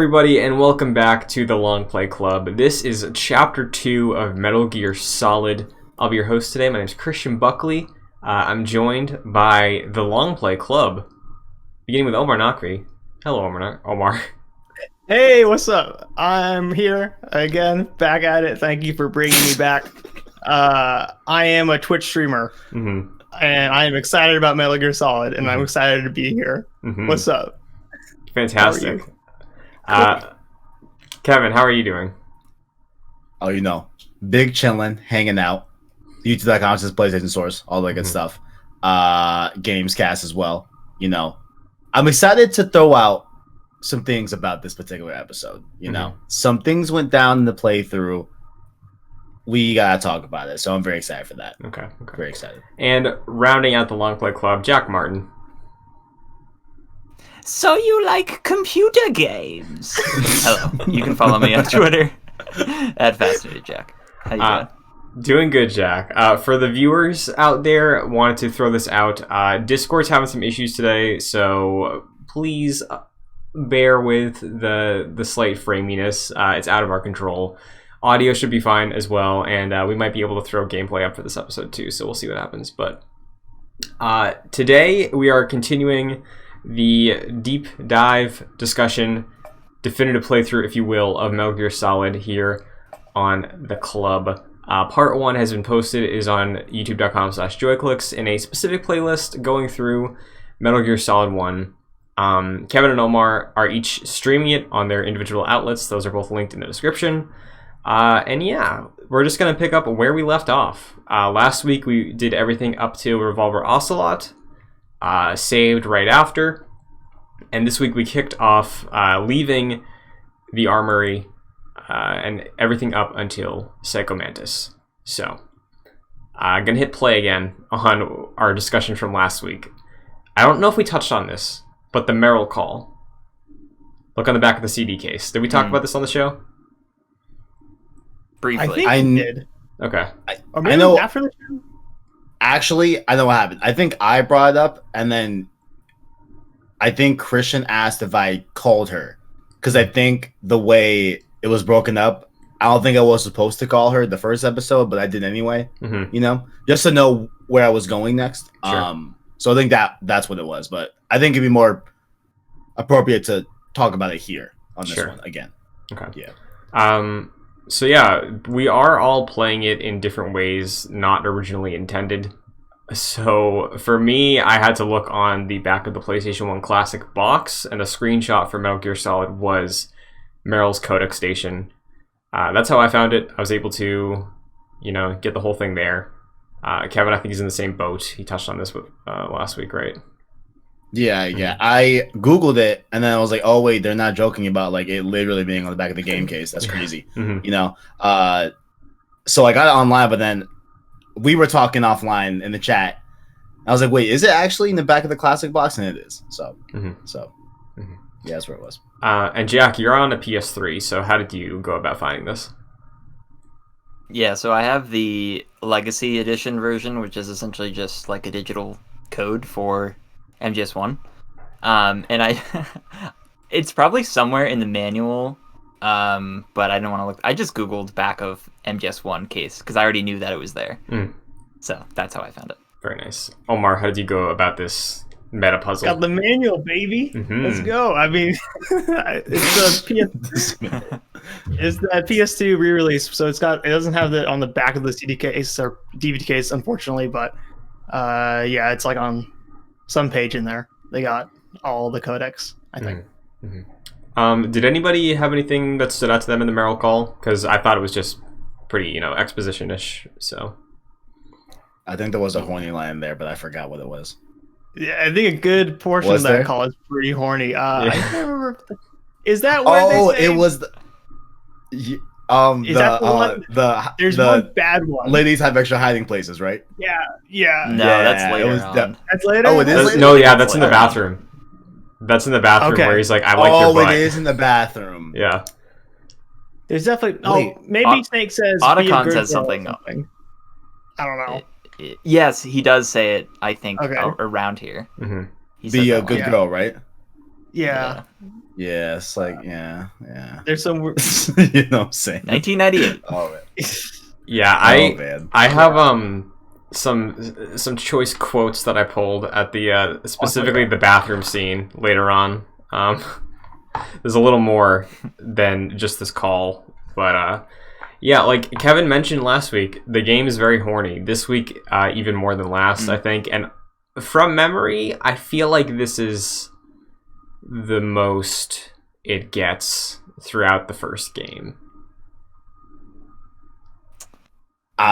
everybody, and welcome back to the Longplay Club. This is Chapter 2 of Metal Gear Solid. I'll be your host today. My name is Christian Buckley. I'm joined by the Longplay Club, beginning with Omar Nakri. Hello, Omar. Hey, what's up? I'm here again, back at it. Thank you for bringing me back. I am a Twitch streamer, and I am excited about Metal Gear Solid, and I'm excited to be here. What's up? Fantastic. Kevin, how are you doing? Oh, you know, big chillin', hanging out. YouTube.com says PlayStation Source, all that good stuff. Gamescast as well. You know, I'm excited to throw out some things about this particular episode. You know, some things went down in the playthrough. We gotta talk about it, so I'm very excited for that. Okay. Very excited. And rounding out the Longplay Club, Jack Martin. So you like computer games? Hello. You can follow me on Twitter at FascinatedJack. How you doing? Doing good, Jack. For the viewers out there, wanted to throw this out. Discord's having some issues today, so please bear with the slight framiness. It's out of our control. Audio should be fine as well, and we might be able to throw gameplay up for this episode too, so we'll see what happens. But today we are continuing the deep dive discussion, definitive playthrough, if you will, of Metal Gear Solid here on the club. Part 1 has been posted. It is on youtube.com/joyclicks in a specific playlist going through Metal Gear Solid 1. Kevin and Omar are each streaming it on their individual outlets. Those are both linked in the description. And yeah, we're just going to pick up where we left off. Last week we did everything up to Revolver Ocelot, saved right after. And this week we kicked off leaving the armory and everything up until Psycho Mantis. So, I'm going to hit play again on our discussion from last week. I don't know if we touched on this, but the Merrill call. Look on the back of the CD case. Did we talk about this on the show? Briefly. I think I did. Okay. I know. After the show? Actually, I know what happened. I think I brought it up, and then I think Christian asked if I called her. Because I think the way it was broken up, I don't think I was supposed to call her the first episode, but I did anyway. You know, just to know where I was going next. Sure. So I think that's what it was. But I think it'd be more appropriate to talk about it here on this one again. Okay. Yeah. So yeah, we are all playing it in different ways, not originally intended. So for me, I had to look on the back of the PlayStation 1 Classic box, and a screenshot for Metal Gear Solid was Merrill's codec station. That's how I found it. I was able to, get the whole thing there. Kevin, I think he's in the same boat. He touched on this last week, right? Yeah. I Googled it, and then I was like, oh, wait, they're not joking about like it literally being on the back of the game case. That's crazy. So I got it online, but then we were talking offline in the chat. I was like, wait, is it actually in the back of the classic box? And it is. So yeah, that's where it was. And Jack, you're on a PS3, so how did you go about finding this? Yeah, so I have the Legacy Edition version, which is essentially just like a digital code for MGS1. And it's probably somewhere in the manual, but I don't want to look. I just Googled back of MGS1 case because I already knew that it was there. So that's how I found it. Very nice. Omar, how did you go about this meta puzzle? Got the manual, baby. Let's go. I mean, it's the PS2 re-release, so it doesn't have it on the back of the CD case or DVD case, unfortunately, but it's like on some page in there. They got all the codecs, I think. Did anybody have anything that stood out to them in the Merrill call? Because I thought it was just pretty, exposition-ish. So I think there was a horny line there, but I forgot what it was. Yeah, I think a good portion of that call is pretty horny. I can't remember. Is that where they say... it was the... Is that the one? There's one bad one. Ladies have extra hiding places, right? Yeah. No, that's later on. That's later? Oh, it is later? No, yeah, that's in the bathroom. That's in the bathroom where he's like, I like your butt. Oh, it is in the bathroom. Yeah. There's definitely... maybe Snake says... Otacon says something. I don't know. Yes, he does say it, I think, around here. Be a good girl, right? Yeah. Yeah, it's like yeah. There's some. You know what I'm saying? 1998. Oh man. Yeah, Man. I have some choice quotes that I pulled at the specifically the bathroom scene later on. There's a little more than just this call, but yeah, like Kevin mentioned last week, the game is very horny. This week, even more than last, I think. And from memory, I feel like this is the most it gets throughout the first game. We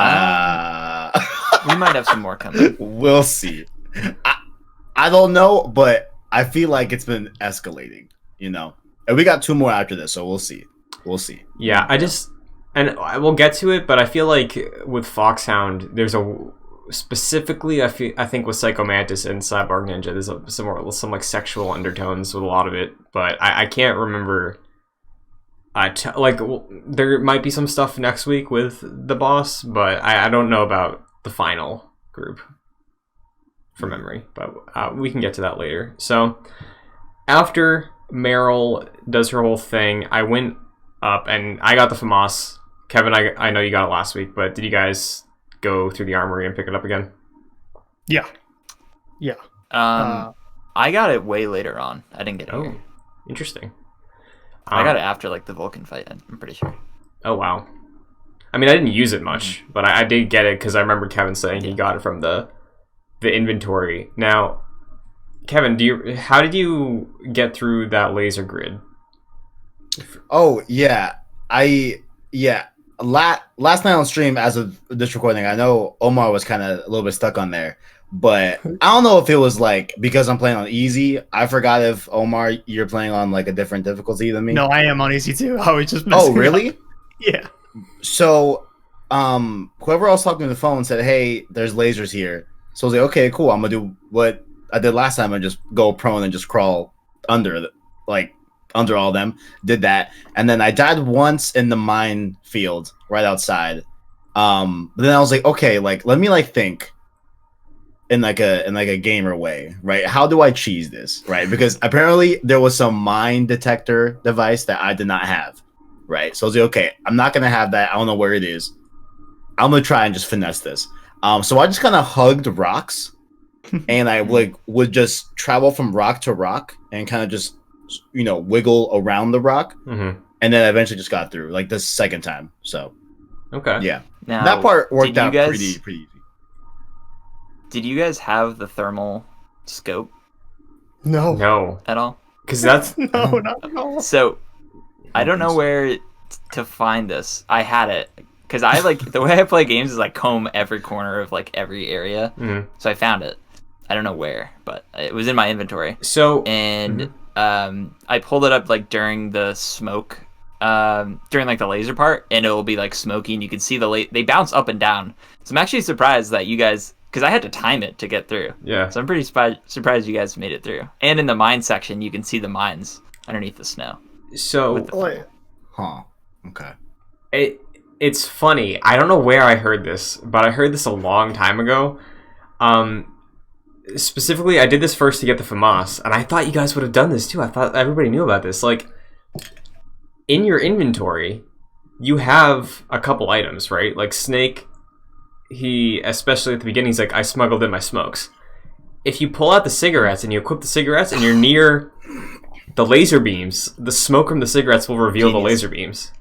might have some more coming. We'll see. I don't know, but I feel like it's been escalating, you know. And we got 2 more after this, so we'll see. Yeah, and I will get to it, but I feel like with Foxhound, there's specifically I think with Psycho Mantis and Cyborg Ninja, there's some like sexual undertones with a lot of it, but I can't remember. There might be some stuff next week with the boss, but I don't know about the final group from memory, but we can get to that later. So after Meryl does her whole thing, I went up and I got the FAMAS. Kevin, I know you got it last week, but did you guys go through the armory and pick it up again? Yeah. I got it way later on. I didn't get it here. Interesting. I got it after like the Vulcan fight, I'm pretty sure. Oh wow. I mean, I didn't use it much, but I did get it because I remember Kevin saying he got it from the inventory. Now, Kevin, how did you get through that laser grid? Oh yeah, last night on stream, as of this recording, I know Omar was kind of a little bit stuck on there, but I don't know if it was like because I'm playing on easy. I forgot if Omar, you're playing on like a different difficulty than me. No, I am on easy too. I was just oh really? Up. Yeah. So, whoever I was talking to the phone said, "Hey, there's lasers here." So I was like, "Okay, cool. I'm gonna do what I did last time. I just go prone and just crawl under under all of them." Did that, and then I died once in the mine field right outside. But then I was like, okay, like let me like think in like a gamer way, right? How do I cheese this, right? Because apparently there was some mine detector device that I did not have, right? So I was like, okay, I'm not gonna have that. I don't know where it is. I'm gonna try and just finesse this. So I just kind of hugged rocks, and I would just travel from rock to rock and kind of just wiggle around the rock, and then I eventually just got through like the second time. So okay, yeah, now, that part worked out pretty easy. Did you guys have the thermal scope? No, at all? Because that's no, not at all. So I don't know where to find this. I had it because I like the way I play games is like comb every corner of like every area. So I found it. I don't know where, but it was in my inventory. So and I pulled it up like during the smoke, during like the laser part, and it will be like smoky, and you can see they bounce up and down. So I'm actually surprised that you guys, because I had to time it to get through. Yeah. So I'm pretty surprised you guys made it through. And in the mine section, you can see the mines underneath the snow. So, okay. It's funny. I don't know where I heard this, but I heard this a long time ago. Specifically, I did this first to get the FAMAS, and I thought you guys would have done this too. I thought everybody knew about this. Like, in your inventory, you have a couple items, right? Like Snake, especially at the beginning, he's like, I smuggled in my smokes. If you pull out the cigarettes and you equip the cigarettes and you're near the laser beams, the smoke from the cigarettes will reveal the laser beams.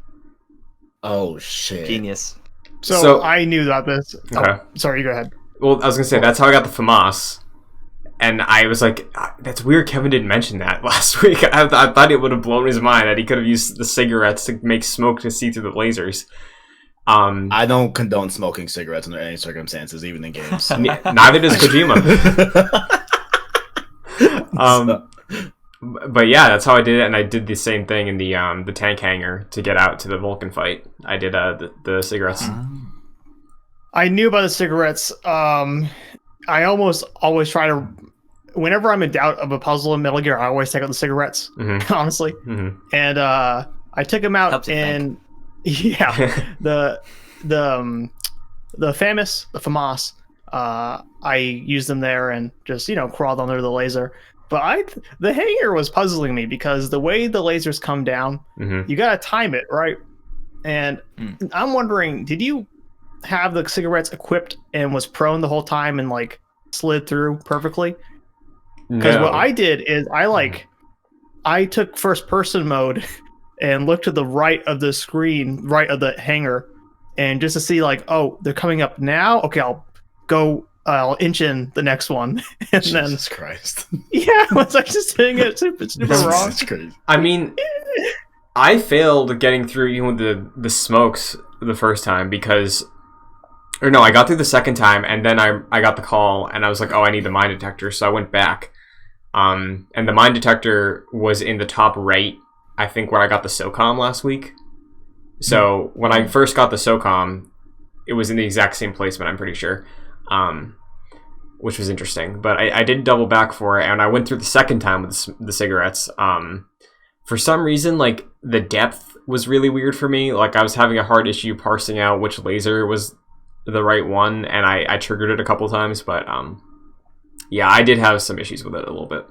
Oh, shit. Genius. So I knew about this. Okay. Oh, sorry, go ahead. Well, I was going to say, that's how I got the FAMAS. And I was like, that's weird Kevin didn't mention that last week. I thought it would have blown his mind that he could have used the cigarettes to make smoke to see through the lasers. I don't condone smoking cigarettes under any circumstances, even in games. Neither does Kojima. But yeah, that's how I did it, and I did the same thing in the tank hangar to get out to the Vulcan fight. I did the cigarettes. I knew about the cigarettes. I almost always try to, whenever I'm in doubt of a puzzle in Metal Gear, I always take out the cigarettes, honestly. And I took them out in, the FAMAS, I used them there and just, crawled under the laser. But the hanger was puzzling me because the way the lasers come down, you gotta time it right. And I'm wondering, did you have the cigarettes equipped and was prone the whole time and like slid through perfectly? Because what I did is I took first person mode and looked to the right of the screen, right of the hanger, and just to see like, oh, they're coming up now. Okay, I'll inch in the next one, and Jesus Christ. Yeah, was I just doing it super wrong? That's crazy. I mean, I failed getting through even with the smokes the first time because, or no, I got through the second time, and then I got the call, and I was like, oh, I need the mine detector, so I went back, and the mine detector was in the top right, I think, where I got the SOCOM last week. So when I first got the SOCOM, it was in the exact same placement, I'm pretty sure, which was interesting. But I did double back for it, and I went through the second time with the cigarettes. For some reason, like, the depth was really weird for me. Like, I was having a hard issue parsing out which laser was the right one, and I triggered it a couple times, but yeah, I did have some issues with it a little bit.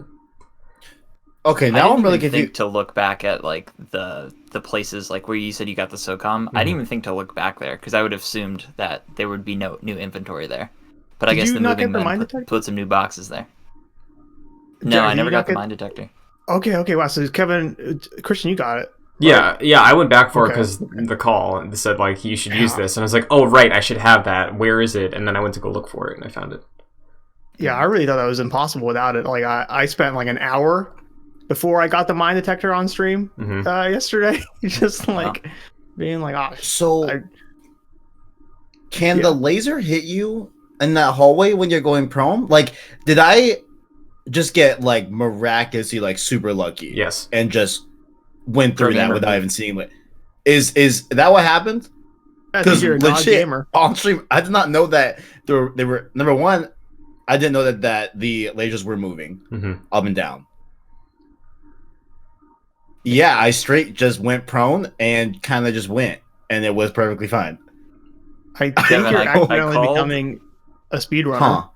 Okay, now I'm really confused. To look back at like the places like where you said you got the SOCOM, I didn't even think to look back there because I would have assumed that there would be no new inventory there. But I guess the moving men put some new boxes there. No, I never got the mine detector. Okay, wow. So Christian, you got it. Yeah, I went back for it because the call said like you should use this, and I was like, oh right, I should have that. Where is it? And then I went to go look for it, and I found it. Yeah, I really thought that was impossible without it. Like I spent like an hour before I got the mine detector on stream yesterday, just like being like, oh. So can the laser hit you in that hallway when you're going prone? Like, did I just get like miraculously like super lucky? Yes, and just went through that without even seeing it. Is that what happened? Because you're not a gamer. On stream, I did not know that they were number one. I didn't know that the lasers were moving up and down. Yeah, I straight just went prone and kind of just went, and it was perfectly fine. I think you're accidentally becoming a speedrunner. Huh.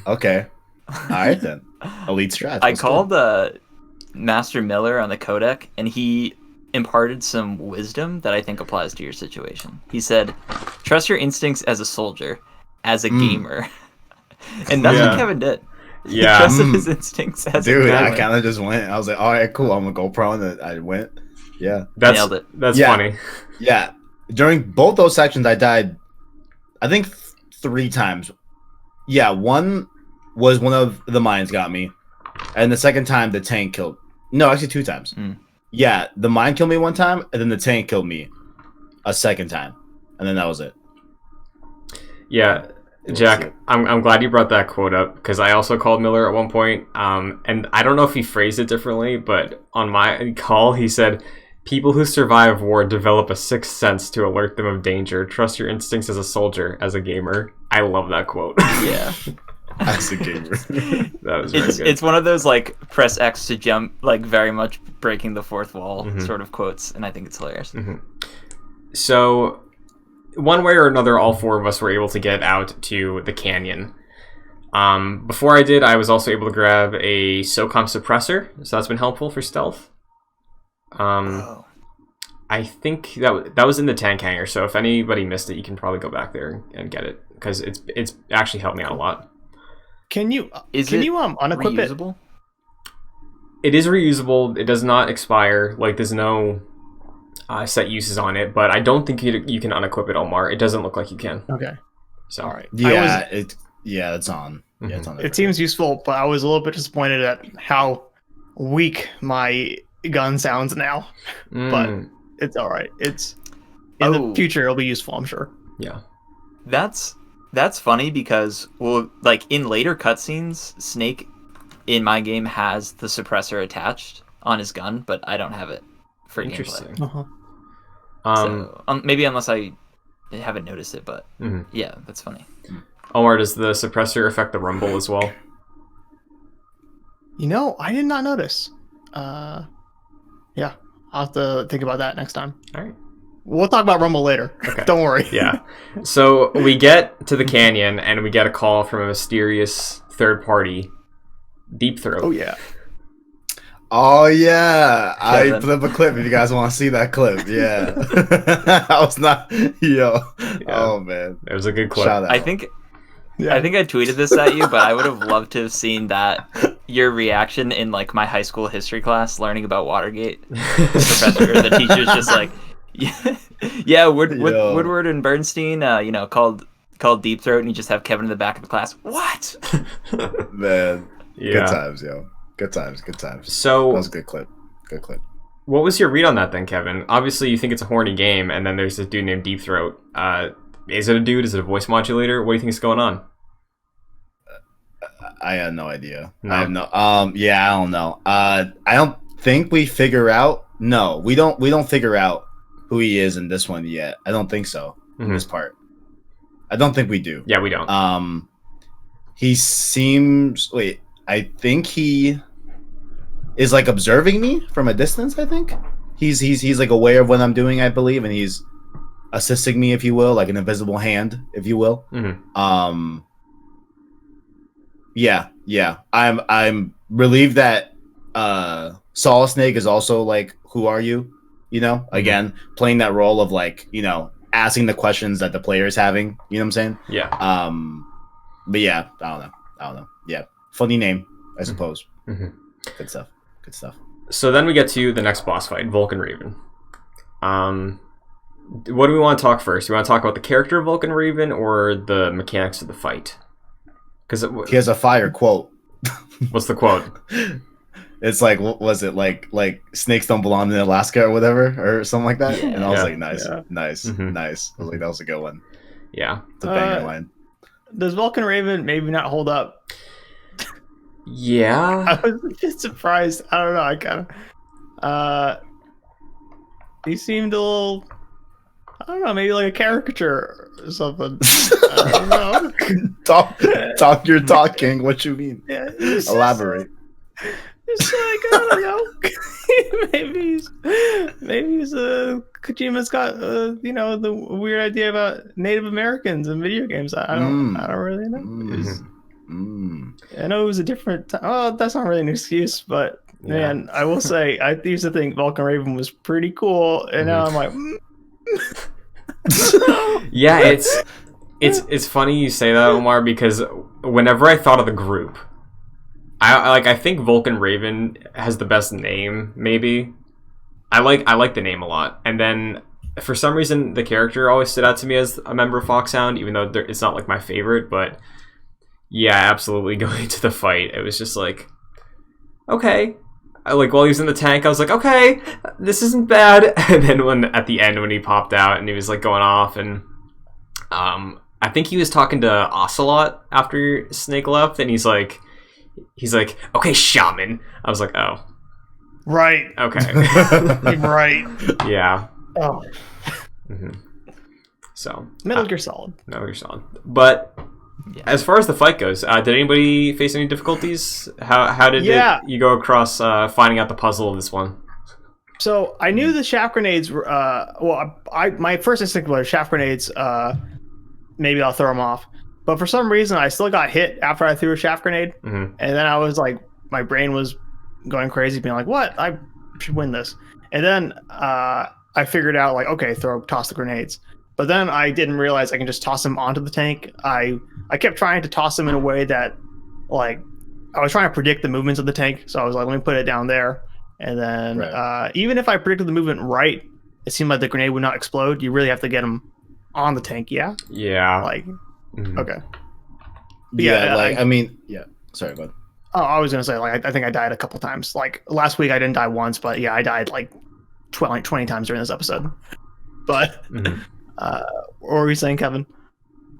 Okay. All right then. Elite strat. I called Master Miller on the codec, and he imparted some wisdom that I think applies to your situation. He said, trust your instincts as a soldier, as a gamer. And that's what Kevin did. He trusted his instincts as a gamer. I kind of just went. I was like, all right, cool. I'm going to go pro. And I went. Yeah. Nailed it. That's funny. Yeah. During both those sections, I died, I think, 3 times. Yeah, one was one of the mines got me. And the second time, the tank killed. No, actually 2 times. Yeah, the mine killed me 1 time, and then the tank killed me a second time. And then that was it. Yeah. Jack, I'm glad you brought that quote up because I also called Miller at one point, and I don't know if he phrased it differently, but on my call he said, people who survive war develop a sixth sense to alert them of danger. Trust your instincts as a soldier, as a gamer. I love that quote. Yeah. As a gamer. That was very good. It's one of those like press X to jump, like very much breaking the fourth wall sort of quotes, and I think it's hilarious. So one way or another, all 4 of us were able to get out to the canyon. Before I did, I was also able to grab a SOCOM suppressor, so that's been helpful for stealth. I think that was in the tank hangar, so if anybody missed it, you can probably go back there and get it, because it's actually helped me out a lot. Can you unequip reusable? It is reusable. It does not expire. Like, there's no set uses on it, but I don't think you can unequip it, Omar. It doesn't look like you can. Okay. So, all right. Yeah, it's on. Yeah, it's on. It seems useful, but I was a little bit disappointed at how weak my gun sounds now. But it's all right. It's in the future it'll be useful, I'm sure. Yeah. That's funny because, well, like in later cutscenes, Snake in my game has the suppressor attached on his gun, but I don't have it for Interesting. gameplay. So, maybe unless I haven't noticed it, but yeah, that's funny. Omar, does the suppressor affect the rumble as well? You know, I did not notice. Yeah, I'll have to think about that next time. All right. We'll talk about Rumble later. Okay. Don't worry. Yeah. So we get to the canyon and we get a call from a mysterious third party, Deep Throat. Oh, yeah. Oh yeah, I Kevin. put up a clip if you guys want to see that clip. Yeah, I was not. Yo, oh man, It was a good clip. shout out. I think I tweeted this at you, but I would have loved to have seen your reaction in like my high school history class learning about Watergate. The professor or the teacher's just like, yeah, Woodward and Bernstein, called Deep Throat, and you just have Kevin in the back of the class. What? Man, Yeah. good times, yo. Good times. So That was a good clip. Good clip. what was your read on that then, Kevin? Obviously, you think it's a horny game, and then there's this dude named Deep Throat. Is it a dude? Is it a voice modulator? What do you think is going on? I had no idea. No. I have no. Yeah, I don't know. I don't think we figure out. No, we don't figure out who he is in this one yet. I don't think so. In this part, I don't think we do. Yeah, we don't. He seems. Wait, I think he is like observing me from a distance. I think he's like aware of what I'm doing. I believe, and he's assisting me, if you will, like an invisible hand, if you will. Yeah. I'm relieved that Solid Snake is also like, who are you? You know, again, playing that role of like, you know, asking the questions that the player is having. You know what I'm saying? Yeah. But yeah, I don't know. Yeah, funny name, I suppose. Good stuff. So then we get to the next boss fight, Vulcan Raven. What do we want to talk first? Do we want to talk about the character of Vulcan Raven or the mechanics of the fight? Because He has a fire quote. what's the quote? It's like, what was it, like snakes don't belong in Alaska or whatever, or something like that. Yeah. And I was Yeah. like, nice. Mhm. I was like, that was a good one. Yeah. It's a banger line. Does Vulcan Raven maybe not hold up? Yeah. I was a bit surprised. I don't know. I kind of. He seemed a little. I don't know. Maybe like a caricature or something. I don't know. Talk your talk, King. What you mean? Yeah, it's Elaborate. Just like, I don't know. maybe he's Kojima's got the weird idea about Native Americans in video games. I don't really know. I know it was a different time. Oh, that's not really an excuse, but man, I will say I used to think Vulcan Raven was pretty cool, and now I'm like, Yeah, it's funny you say that, Omar, because whenever I thought of the group, I think Vulcan Raven has the best name. Maybe I like the name a lot, and then for some reason the character always stood out to me as a member of Foxhound, even though it's not like my favorite. But yeah, absolutely, going into the fight, it was just like, okay. Like while he was in the tank, I was like, okay, this isn't bad. And then at the end when he popped out and he was like going off, and I think he was talking to Ocelot after Snake left, and he's like, okay, shaman. I was like, oh, right, okay, right, yeah. Oh, So Metal Gear Solid. But as far as the fight goes, did anybody face any difficulties? How did you go across finding out the puzzle of this one? So I knew the shaft grenades were. My first instinct was shaft grenades. Maybe I'll throw them off. But for some reason, I still got hit after I threw a shaft grenade, and then I was like, my brain was going crazy, being like, "What? I should win this." And then I figured out, like, okay, toss the grenades. But then I didn't realize I can just toss them onto the tank. I kept trying to toss them in a way that, like, I was trying to predict the movements of the tank. So I was like, let me put it down there. And then even if I predicted the movement right, it seemed like the grenade would not explode. You really have to get them on the tank, yeah? Yeah. Like, okay. Sorry, bud. Oh, I was going to say, like, I think I died a couple times. Like, last week I didn't die once, but yeah, I died like 20 times during this episode. But, what were you saying, Kevin?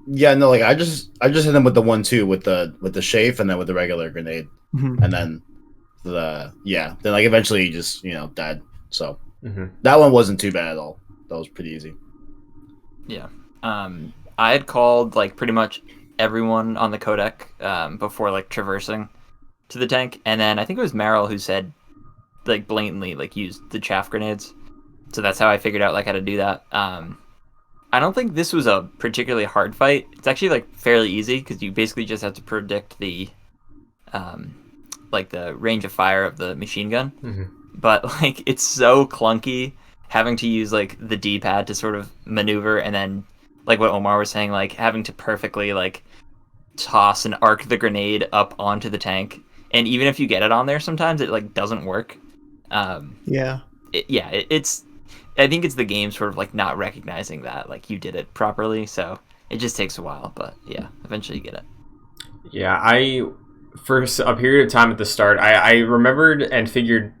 Yeah, no, like I just hit him with the 1-2 with the chafe and then with the regular grenade, and then then like eventually he just died. So that one wasn't too bad at all. That was pretty easy. Yeah, I had called like pretty much everyone on the codec before like traversing to the tank, and then I think it was Meryl who said like blatantly like use the chaff grenades. So that's how I figured out like how to do that. I don't think this was a particularly hard fight. It's actually like fairly easy because you basically just have to predict the like the range of fire of the machine gun, Mm-hmm. but like it's so clunky having to use like the D-pad to sort of maneuver, and then like what Omar was saying, like having to perfectly like toss and arc the grenade up onto the tank, and even if you get it on there, sometimes it like doesn't work. Yeah. It's I think it's the game sort of like not recognizing that like you did it properly, so it just takes a while, but yeah, eventually you get it. Yeah, for a period of time at the start, I remembered and figured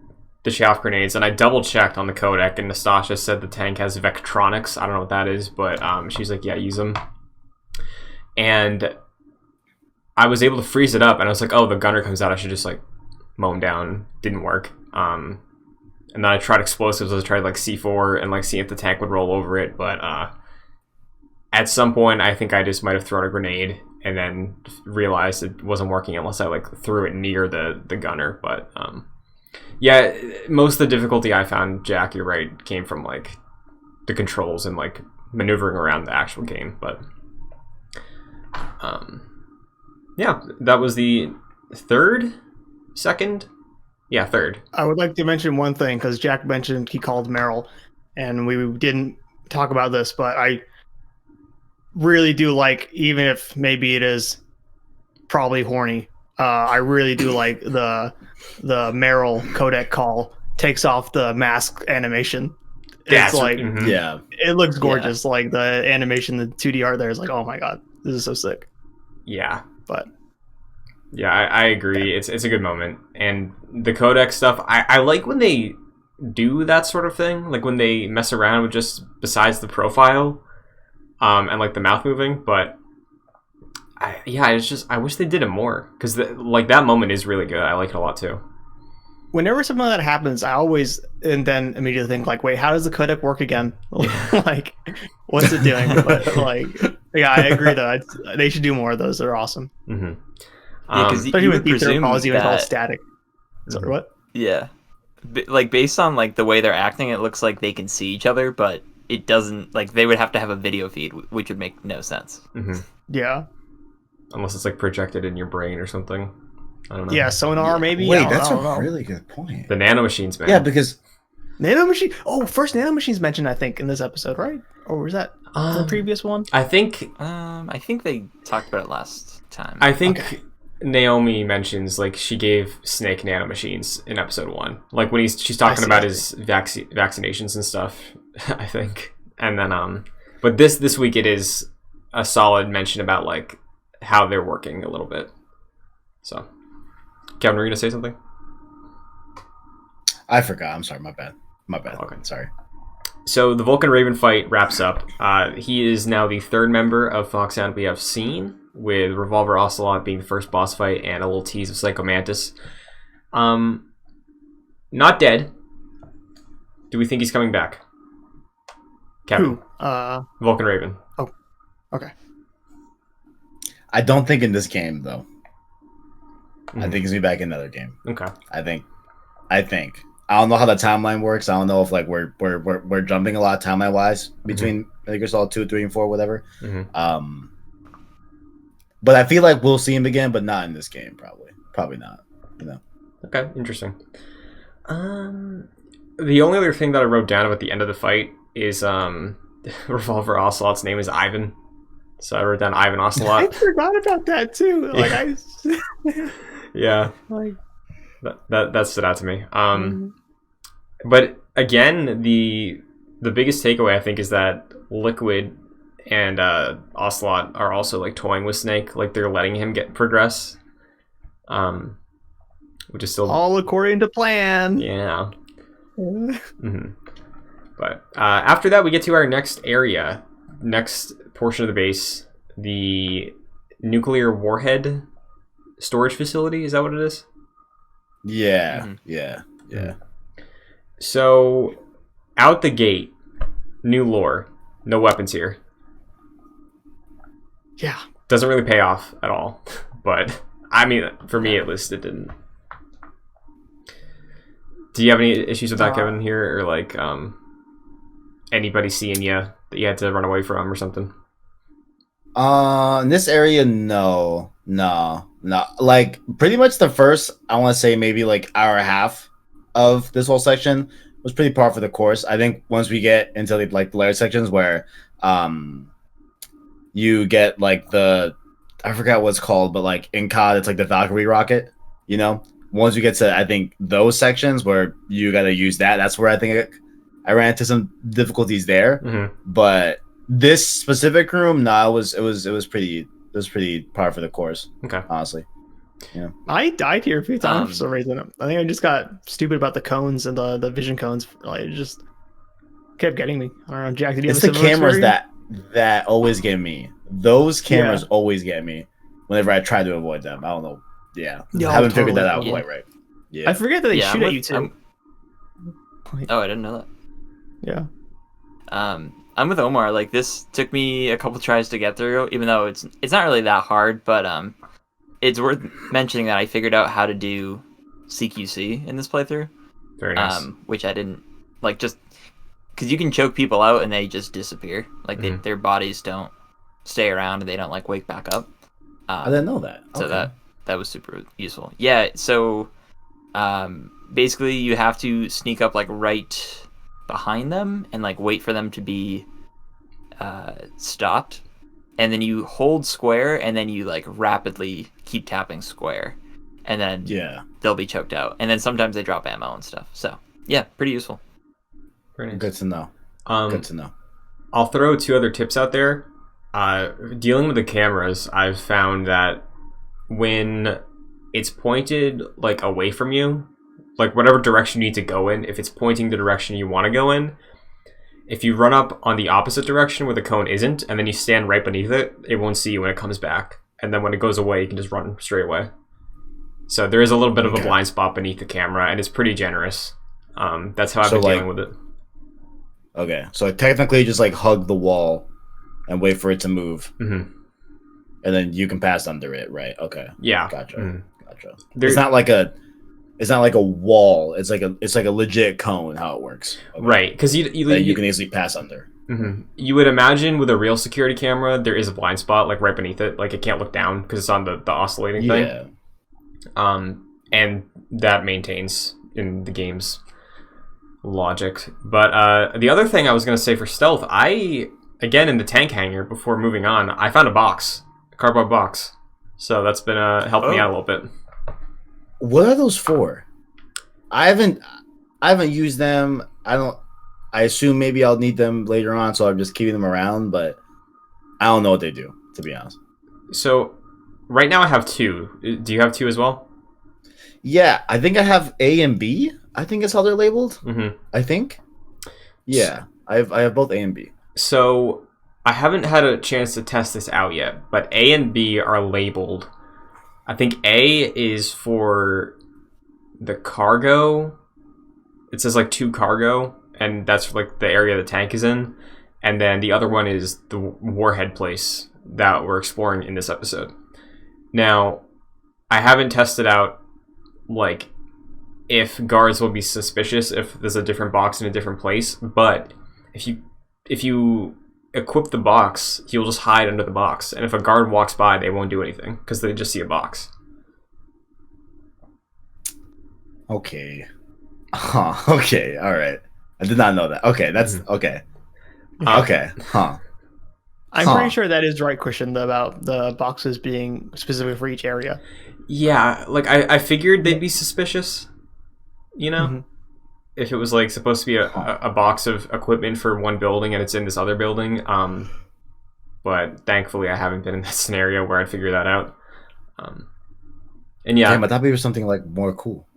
the chaff grenades, and I double checked on the codec, and Nastasha said the tank has Vectronics. I don't know what that is, but she's like, yeah, use them. And I was able to freeze it up, and I was like, oh, the gunner comes out, I should just like mow him down. Didn't work. And then I tried explosives. I tried like C4 and like seeing if the tank would roll over it, but at some point I think I just might have thrown a grenade and then realized it wasn't working unless I like threw it near the gunner. But yeah, most of the difficulty I found, Jack, you're right, came from like the controls and like maneuvering around the actual game. But yeah, that was the third. I would like to mention one thing, because Jack mentioned he called Meryl, and we didn't talk about this, but I really do like, even if maybe it is probably horny, I really do like the Meryl codec call takes off the mask animation. It's like, Yeah, it looks gorgeous. Like the animation, the 2D art there is like, oh my god, this is so sick. Yeah. But yeah, I agree. It's a good moment. And the codec stuff, I like when they do that sort of thing, like when they mess around with just besides the profile and like the mouth moving. But I wish they did it more, because like that moment is really good. I like it a lot too. whenever something like that happens, I always and then immediately think like, wait, how does the codec work again? Like, what's it doing? But like, yeah, I agree though. They should do more of those. They're awesome. Mm-hmm. Yeah, because Especially you with would presume calls, even all that, static. Sorry, what? yeah, like based on like the way they're acting, it looks like they can see each other, but it doesn't. Like they would have to have a video feed, which would make no sense. Mm-hmm. Yeah. Unless it's like projected in your brain or something. I don't know. Yeah, sonar maybe. Wait, I that's don't know. a really good point. The nanomachines, man. Yeah, because Nanomachine. Oh, first Nanomachines mentioned, I think, in this episode, right? Or was that the previous one? I think they talked about it last time. I think Naomi mentions like she gave Snake nanomachines in episode 1, like when she's talking about his vaccinations and stuff. I think, and then but this week it is a solid mention about like how they're working a little bit. So, Kevin, were you gonna say something? I forgot. I'm sorry. My bad. Okay. Sorry. So the Vulcan Raven fight wraps up. He is now the third member of Foxhound we have seen, with Revolver Ocelot being the first boss fight and a little tease of Psycho Mantis. Not dead. Do we think he's coming back? Kevin. Who? Vulcan Raven. Oh, okay. I don't think in this game though. I Mhm. think he's gonna be back in another game. Okay. I think. I don't know how the timeline works. I don't know if like we're jumping a lot timeline wise between I think it's all 2, 3, and 4, whatever. Mm-hmm. But I feel like we'll see him again, but not in this game. Probably not. You know. Okay, interesting. The only other thing that I wrote down about the end of the fight is Revolver Ocelot's name is Ivan, so I wrote down Ivan I Ocelot. forgot about that too. Like Yeah, like that stood out to me. But again, the biggest takeaway I think is that Liquid and Ocelot are also like toying with Snake, like they're letting him progress, which is still all according to plan. yeah. Mm-hmm. But after that, we get to our next portion of the base, the nuclear warhead storage facility. Is that what it is? Yeah. Mhm. Yeah. So, out the gate, new lore, no weapons here. Yeah. Doesn't really pay off at all, but I mean, for me at least, it didn't. Do you have any issues with that, Kevin? Here, or like anybody seeing you that you had to run away from or something? In this area, no. No, like pretty much the first, I want to say maybe like hour and a half of this whole section was pretty par for the course. I think once we get into the layer sections where you get like I forgot what it's called, but like in COD it's like the Valkyrie rocket, you know? Once you get to I think those sections where you got to use that's where I think I ran into some difficulties there. Mm-hmm. But this specific room, it was pretty par for the course. Okay. Honestly. Yeah. I died here a few times for some reason. I think I just got stupid about the cones and the vision cones. Like, it just kept getting me. I don't know, Jack, did you It's have the a similar cameras experience? that always get me. Those cameras always get me whenever I try to avoid them. I don't know. Yeah. Yeah, I haven't figured that totally. out quite right. Yeah. I forget that they shoot I'm at you too. Oh, I didn't know that. Yeah. I'm with Omar. Like, this took me a couple tries to get through, even though it's not really that hard. But it's worth mentioning that I figured out how to do CQC in this playthrough. Very nice. Which I didn't like, just because you can choke people out and they just disappear. Like their bodies don't stay around and they don't like wake back up. I didn't know that. So that was super useful. Yeah. So basically, you have to sneak up like right behind them and like wait for them to be stopped, and then you hold square and then you like rapidly keep tapping square, and then they'll be choked out, and then sometimes they drop ammo and stuff. So yeah, pretty useful. Very nice. Good to know. Good to know. I'll throw 2 other tips out there. Dealing with the cameras, I've found that when it's pointed like away from you, like whatever direction you need to go in, if it's pointing the direction you want to go in, if you run up on the opposite direction where the cone isn't, and then you stand right beneath it, it won't see you when it comes back. And then when it goes away, you can just run straight away. So there is a little bit of a blind spot beneath the camera, and it's pretty generous. That's how I've been dealing with it. Okay, so technically just like hug the wall and wait for it to move. Mm-hmm. And then you can pass under it, right? Okay. Yeah. Gotcha. Mm-hmm. Gotcha. It's not like a wall. It's like a legit cone. How it works, okay. Right? Because you can easily pass under. Mm-hmm. You would imagine with a real security camera, there is a blind spot like right beneath it. Like it can't look down because it's on the oscillating thing. And that maintains in the game's logic. But the other thing I was going to say for stealth, again in the tank hangar before moving on, I found a cardboard box. So that's been helped me out a little bit. What are those for? I haven't used them. I assume maybe I'll need them later on, so I'm just keeping them around, but I don't know what they do, to be honest. So right now I have 2. Do you have 2 as well? Yeah, I think I have A and B. I think is how they're labeled. Mm-hmm. I think. Yeah, I have both A and B. So I haven't had a chance to test this out yet, but A and B are labeled. I think A is for the cargo. It says like 2 cargo, and that's like the area the tank is in. And then the other one is the warhead place that we're exploring in this episode. Now, I haven't tested out like if guards will be suspicious if there's a different box in a different place, but if you equip the box, he'll just hide under the box, and if a guard walks by, they won't do anything because they just see a box. Okay. Okay. All right. I did not know that. Okay, that's okay. Okay. I'm pretty sure that is right, Christian, about the boxes being specific for each area. Yeah, like I figured they'd be suspicious, you know, if it was like supposed to be a box of equipment for one building and it's in this other building. But thankfully I haven't been in that scenario where I'd figure that out. And yeah, damn, I thought it was something like more cool.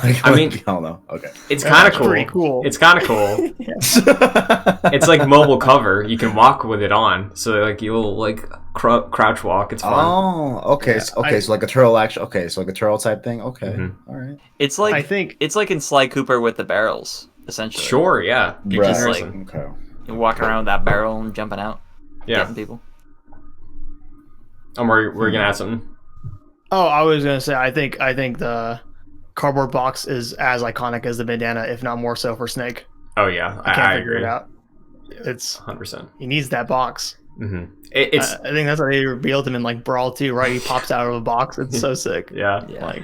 Like, I mean, I don't know. Okay, it's kind of cool. Pretty cool. It's kind of cool. It's like mobile cover. You can walk with it on, so like you'll like crouch walk. It's fun. Oh, okay. Yeah, so like a turtle action. Okay, so like a turtle type thing. Okay, all right. It's like I think it's like in Sly Cooper with the barrels, essentially. Sure, yeah. You're just like Okay. you're walking around with that barrel and jumping out, getting people. We're gonna add something. Oh, I was gonna say I think the cardboard box is as iconic as the bandana, if not more so for Snake. Oh yeah, I can't I figure agree. it out. It's 100%. he needs that box. It's I think that's how they revealed him in like Brawl 2, right? He pops out of a box. It's so sick. yeah. Like,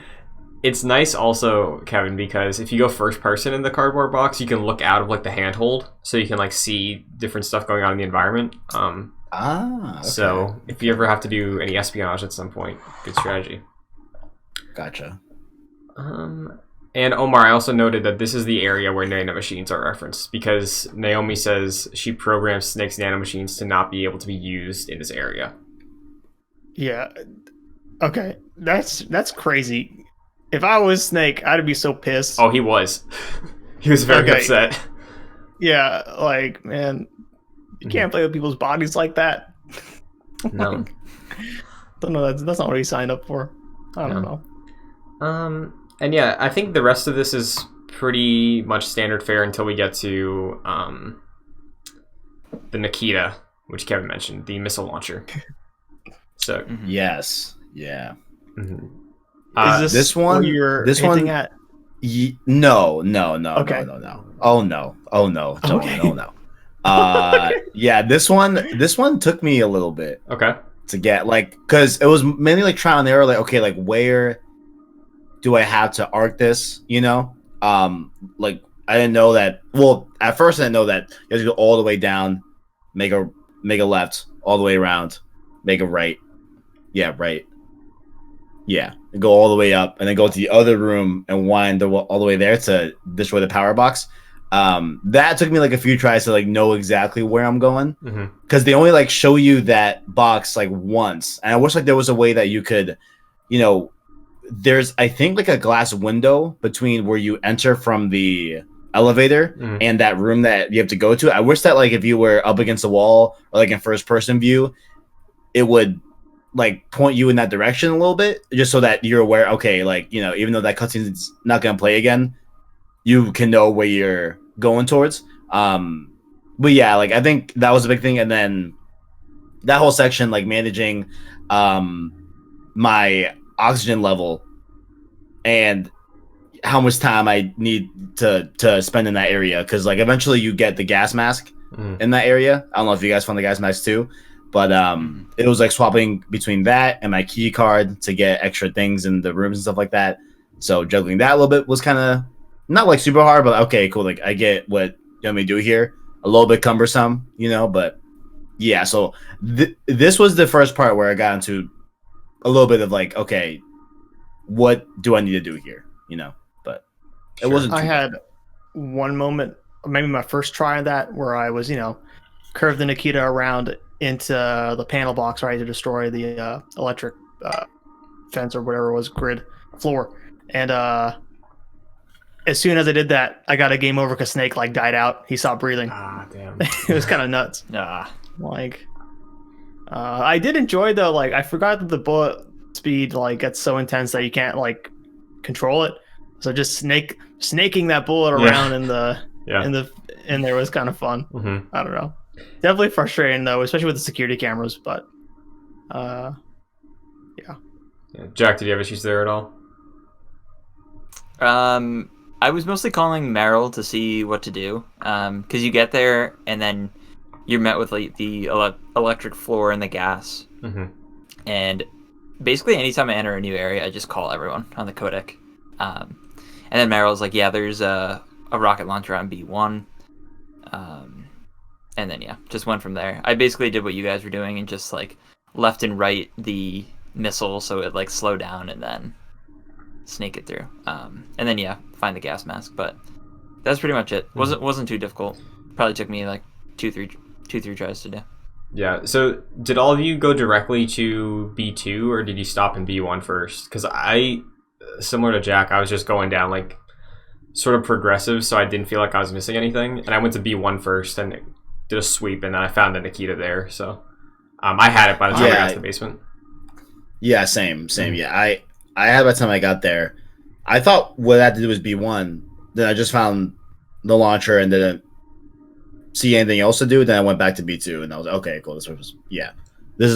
It's nice also, Kevin, because if you go first person in the cardboard box, you can look out of like the handhold, so you can like see different stuff going on in the environment. Okay. So if you ever have to do any espionage at some point, good strategy. Gotcha. And Omar, I also noted that this is the area where nanomachines are referenced, because Naomi says she programs Snake's nanomachines to not be able to be used in this area. yeah. Okay, that's crazy. If I was Snake, I'd be so pissed. Oh, he was. He was very upset. Yeah, like, man, you can't play with people's bodies like that. No. Don't know. That's not what he signed up for. I don't know. And yeah, I think the rest of this is pretty much standard fare until we get to the Nikita, which Kevin mentioned, the missile launcher. So Yes. Yeah. Is this one? You're this hinting one? at? No. Okay. No. Oh no. Okay. No. Yeah. This one took me a little bit okay. to get, like, because it was mainly like trial and error. Like, okay, like where do I have to arc this? You know, like I didn't know that. Well, at first I didn't know that you have to go all the way down, make a left, all the way around, make a right. Yeah, right. Yeah, and go all the way up, and then go to the other room and wind all the way there to destroy the power box. That took me like a few tries to like know exactly where I'm going, because they only like show you that box like once, and I wish like there was a way that you could, you know, there's I think like a glass window between where you enter from the elevator and that room that you have to go to. I wish that like if you were up against the wall or like in first person view, it would like point you in that direction a little bit, just so that you're aware, okay, like, you know, even though that cutscene is not going to play again, you can know where you're going towards. But yeah, like I think that was a big thing. And then that whole section, like managing my oxygen level and how much time I need to spend in that area, because like eventually you get the gas mask in that area. I don't know if you guys found the gas mask too, but it was like swapping between that and my key card to get extra things in the rooms and stuff like that. So juggling that a little bit was kind of not like super hard, but okay, cool. Like I get what you want me to do here. A little bit cumbersome, you know, but yeah. So this was the first part where I got into a little bit of like, okay, what do I need to do here? You know, but it wasn't. I had one moment, maybe my first try of that, where I was, you know, curved the Nikita around into the panel box, right, to destroy the electric fence or whatever it was, grid floor. And as soon as I did that, I got a game over because Snake like died out. He stopped breathing. Ah, damn. It was kind of nuts. Like, I did enjoy though. Like, I forgot that the bullet speed like gets so intense that you can't like control it. So just snaking that bullet around in there was kind of fun. I don't know. Definitely frustrating though, especially with the security cameras. But yeah. Jack, did you have issues there at all? I was mostly calling Meryl to see what to do, because you get there and then you're met with like the electric floor and the gas, and basically anytime I enter a new area, I just call everyone on the codec, and then Meryl's like, yeah, there's a rocket launcher on B1, and then yeah, just went from there. I basically did what you guys were doing and just like left and right the missile so it like slow down and then snake it through, and then yeah, find the gas mask. But that's pretty much it. Wasn't too difficult. Probably took me like two three tries to do. Yeah. So did all of you go directly to B2 or did you stop in B1 first? Because I, similar to Jack, I was just going down like sort of progressive, so I didn't feel like I was missing anything, and I went to B1 first and did a sweep, and then I found the Nikita there. So I had it by the time I got to the basement. Yeah, same. Yeah, I had by the time I got there. I thought what I had to do was B1. Then I just found the launcher and didn't see anything else to do. Then I went back to B2 and I was like, okay, cool. This is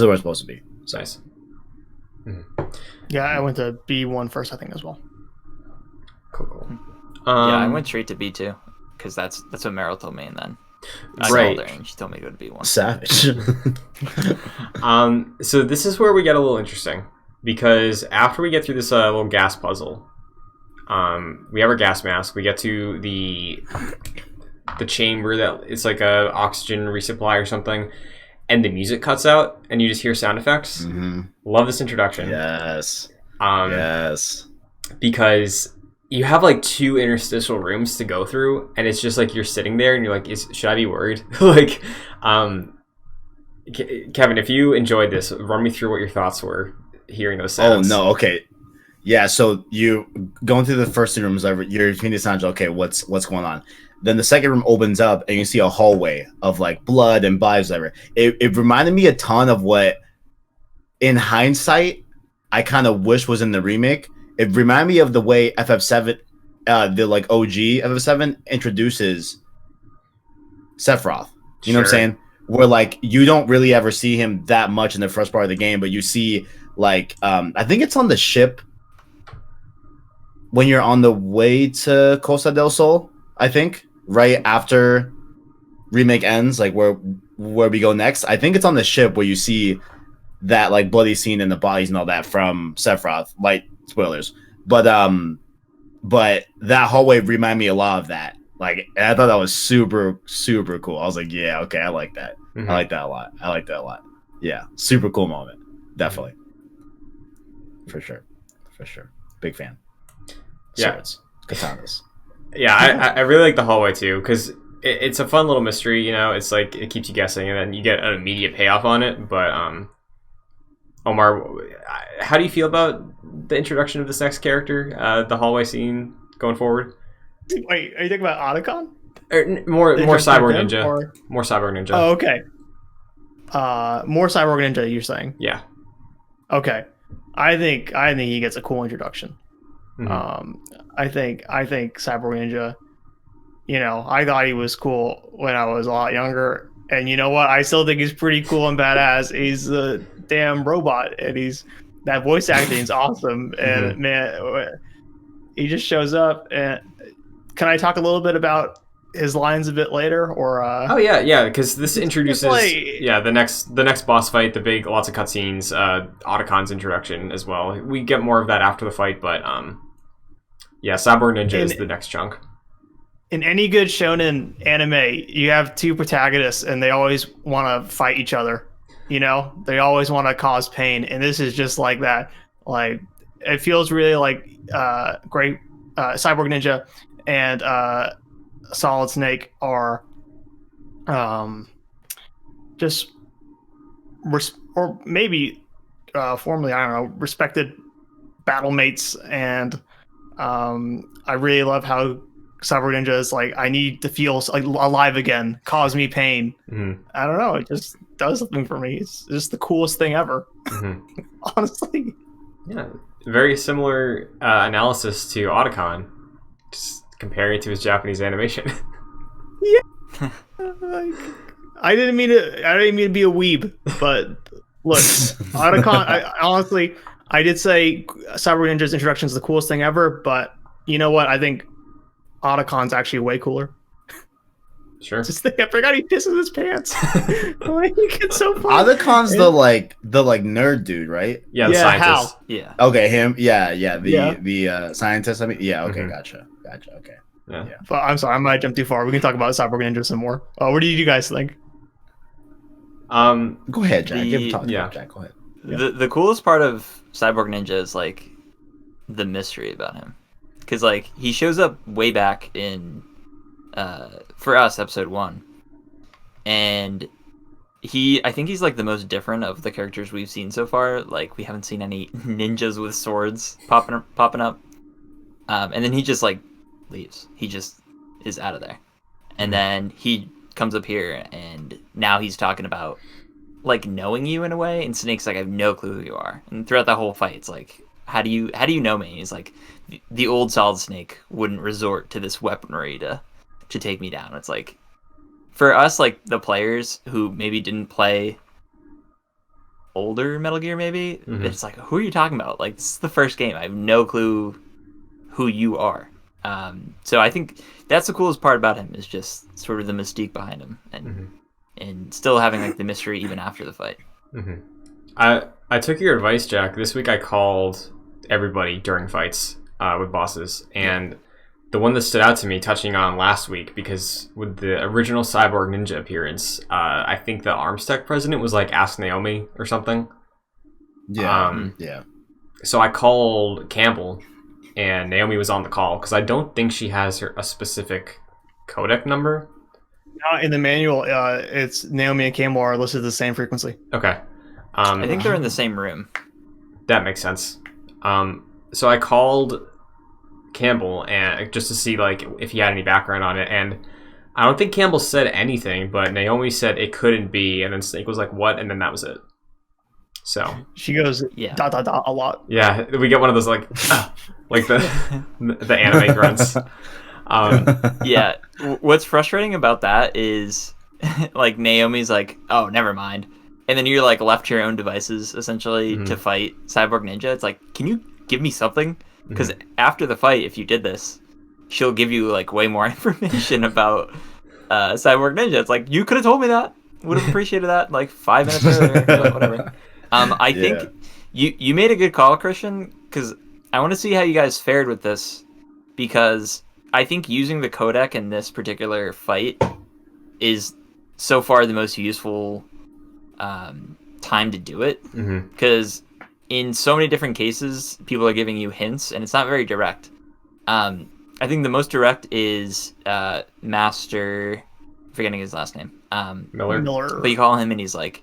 where it's supposed to be. So. Nice. Yeah, I went to B1 first, I think, as well. Cool. Yeah, I went straight to B2 because that's what Meryl told me, and then I Right. told her, and she told me to go to B1. Savage. So this is where we get a little interesting, because after we get through this little gas puzzle, we have our gas mask. We get to the chamber that it's like a oxygen resupply or something, and the music cuts out, and you just hear sound effects. Mm-hmm. Love this introduction. Yes. Yes. Because you have like 2 interstitial rooms to go through, and it's just like you're sitting there, and you're like, should I be worried? Like, Kevin, if you enjoyed this, run me through what your thoughts were hearing those sounds. Oh no, okay. Yeah, so you going through the first 2 rooms, you're hearing the sounds, okay, what's going on? Then the second room opens up and you see a hallway of like blood and bodies, whatever. It reminded me a ton of what, in hindsight, I kind of wish was in the remake. It reminded me of the way FF7, the like OG FF7 introduces Sephiroth. You know what I'm saying? Where like you don't really ever see him that much in the first part of the game, but you see like I think it's on the ship when you're on the way to Costa del Sol, I think, right after remake ends, like where we go next. I think it's on the ship where you see that like bloody scene and the bodies and all that from Sephiroth. Light spoilers. But that hallway reminded me a lot of that. Like, and I thought that was super, super cool. I was like, yeah, okay, I like that. Mm-hmm. I like that a lot. Yeah, super cool moment. Definitely. For sure. Big fan. Swords. Katanas. Yeah, I really like the hallway too, because it's a fun little mystery, you know. It's like it keeps you guessing, and then you get an immediate payoff on it. But Omar, how do you feel about the introduction of this next character, the hallway scene going forward? Wait, are you talking about Otacon? More Cyborg Ninja. Or... More Cyborg Ninja. Oh, okay. More Cyborg Ninja, you're saying? Yeah. Okay. I think he gets a cool introduction. Mm-hmm. I think Cyborg Ninja, you know, I thought he was cool when I was a lot younger, and you know what? I still think he's pretty cool and badass. He's a damn robot, and that voice acting is awesome. And man, he just shows up. And can I talk a little bit about his lines a bit later? Or oh yeah, because this introduces the next boss fight, the big lots of cutscenes, Otacon's introduction as well. We get more of that after the fight, but yeah, Cyborg Ninja is the next chunk. In any good shonen anime, you have 2 protagonists, and they always want to fight each other. You know, they always want to cause pain, and this is just like that. Like, it feels really like great. Cyborg Ninja and Solid Snake are just or maybe formerly, I don't know, respected battle mates, and I really love how Cyborg Ninja is like, I need to feel like alive again, cause me pain. Mm-hmm. I don't know, it just does something for me. It's just the coolest thing ever. Mm-hmm. Honestly. Yeah, very similar analysis to Otacon, just comparing it to his Japanese animation. Yeah. I didn't mean to be a weeb, but look, Otacon, honestly, I did say Cyborg Ninja's introduction is the coolest thing ever, but you know what? I think Otacon's actually way cooler. Sure. Just think, I forgot he pisses his pants. Like, it's so funny. Otacon's the nerd dude, right? Yeah, the scientist. Hal. Yeah. Okay, him. Yeah. The scientist. I mean, yeah. Okay, gotcha. Okay. Yeah. But I'm sorry, I might jump too far. We can talk about Cyborg Ninja some more. What do you guys think? Go ahead, Jack. Jack. Go ahead. The coolest part of Cyborg Ninja is like the mystery about him, because like he shows up way back in for us episode 1, and I think he's like the most different of the characters we've seen so far. Like, we haven't seen any ninjas with swords popping up, and then he just like leaves. He just is out of there, and then he comes up here, and now he's talking about like knowing you in a way, and Snake's like, I have no clue who you are. And throughout that whole fight, it's like, how do you know me? And he's like, the old Solid Snake wouldn't resort to this weaponry to take me down. It's like, for us, like the players who maybe didn't play older Metal Gear, maybe it's like, who are you talking about? Like, this is the first game. I have no clue who you are. So I think that's the coolest part about him is just sort of the mystique behind him, and still having like the mystery even after the fight. I took your advice, Jack. This week I called everybody during fights with bosses, and the one that stood out to me, touching on last week, because with the original Cyborg Ninja appearance, I think the Arms Tech president was like, ask Naomi or something. Yeah. So I called Campbell, and Naomi was on the call, because I don't think she has a specific codec number. In the manual, it's Naomi and Campbell are listed at the same frequency. Okay. I think they're in the same room. That makes sense. So I called Campbell and just to see like if he had any background on it, and I don't think Campbell said anything, but Naomi said it couldn't be, and then Snake was like, "What?" and then that was it. So she goes dot dot dot a lot. Yeah, we get one of those like like the anime grunts. Yeah, what's frustrating about that is like Naomi's like, "Oh, never mind," and then you're like left to your own devices essentially to fight Cyborg Ninja. It's like, can you give me something? Because after the fight, if you did this, she'll give you like way more information about Cyborg Ninja. It's like, you could have told me that. Would have appreciated that like 5 minutes earlier. But whatever. I think you made a good call, Christian, because I want to see how you guys fared with this, because I think using the codec in this particular fight is so far the most useful time to do it, because in so many different cases people are giving you hints and it's not very direct. I think the most direct is Master, forgetting his last name, Miller, but you call him and he's like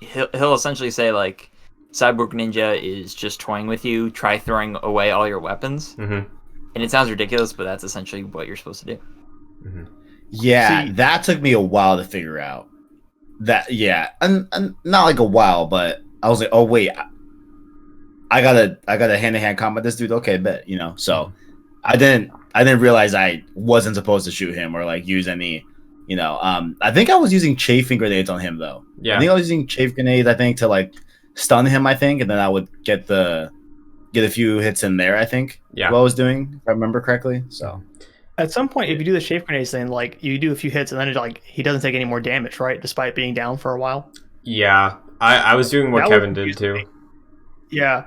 he'll essentially say like, Cyborg Ninja is just toying with you, try throwing away all your weapons. And it sounds ridiculous, but that's essentially what you're supposed to do. Yeah, that took me a while to figure out. That and not like a while, but I was like, oh wait, I gotta hand-to-hand combat this dude. Okay, bet, So I didn't realize I wasn't supposed to shoot him or like use any, I think I was using chafing grenades on him though. Yeah, I think I was using chafe grenades. I think to like stun him. I think, and then I would get a few hits in there. I think. Yeah, what I was doing, if I remember correctly. So. At some point, if you do the chafe grenades thing, like you do a few hits and then it's like he doesn't take any more damage, right? Despite being down for a while. Yeah, I was doing what Kevin did too. Yeah.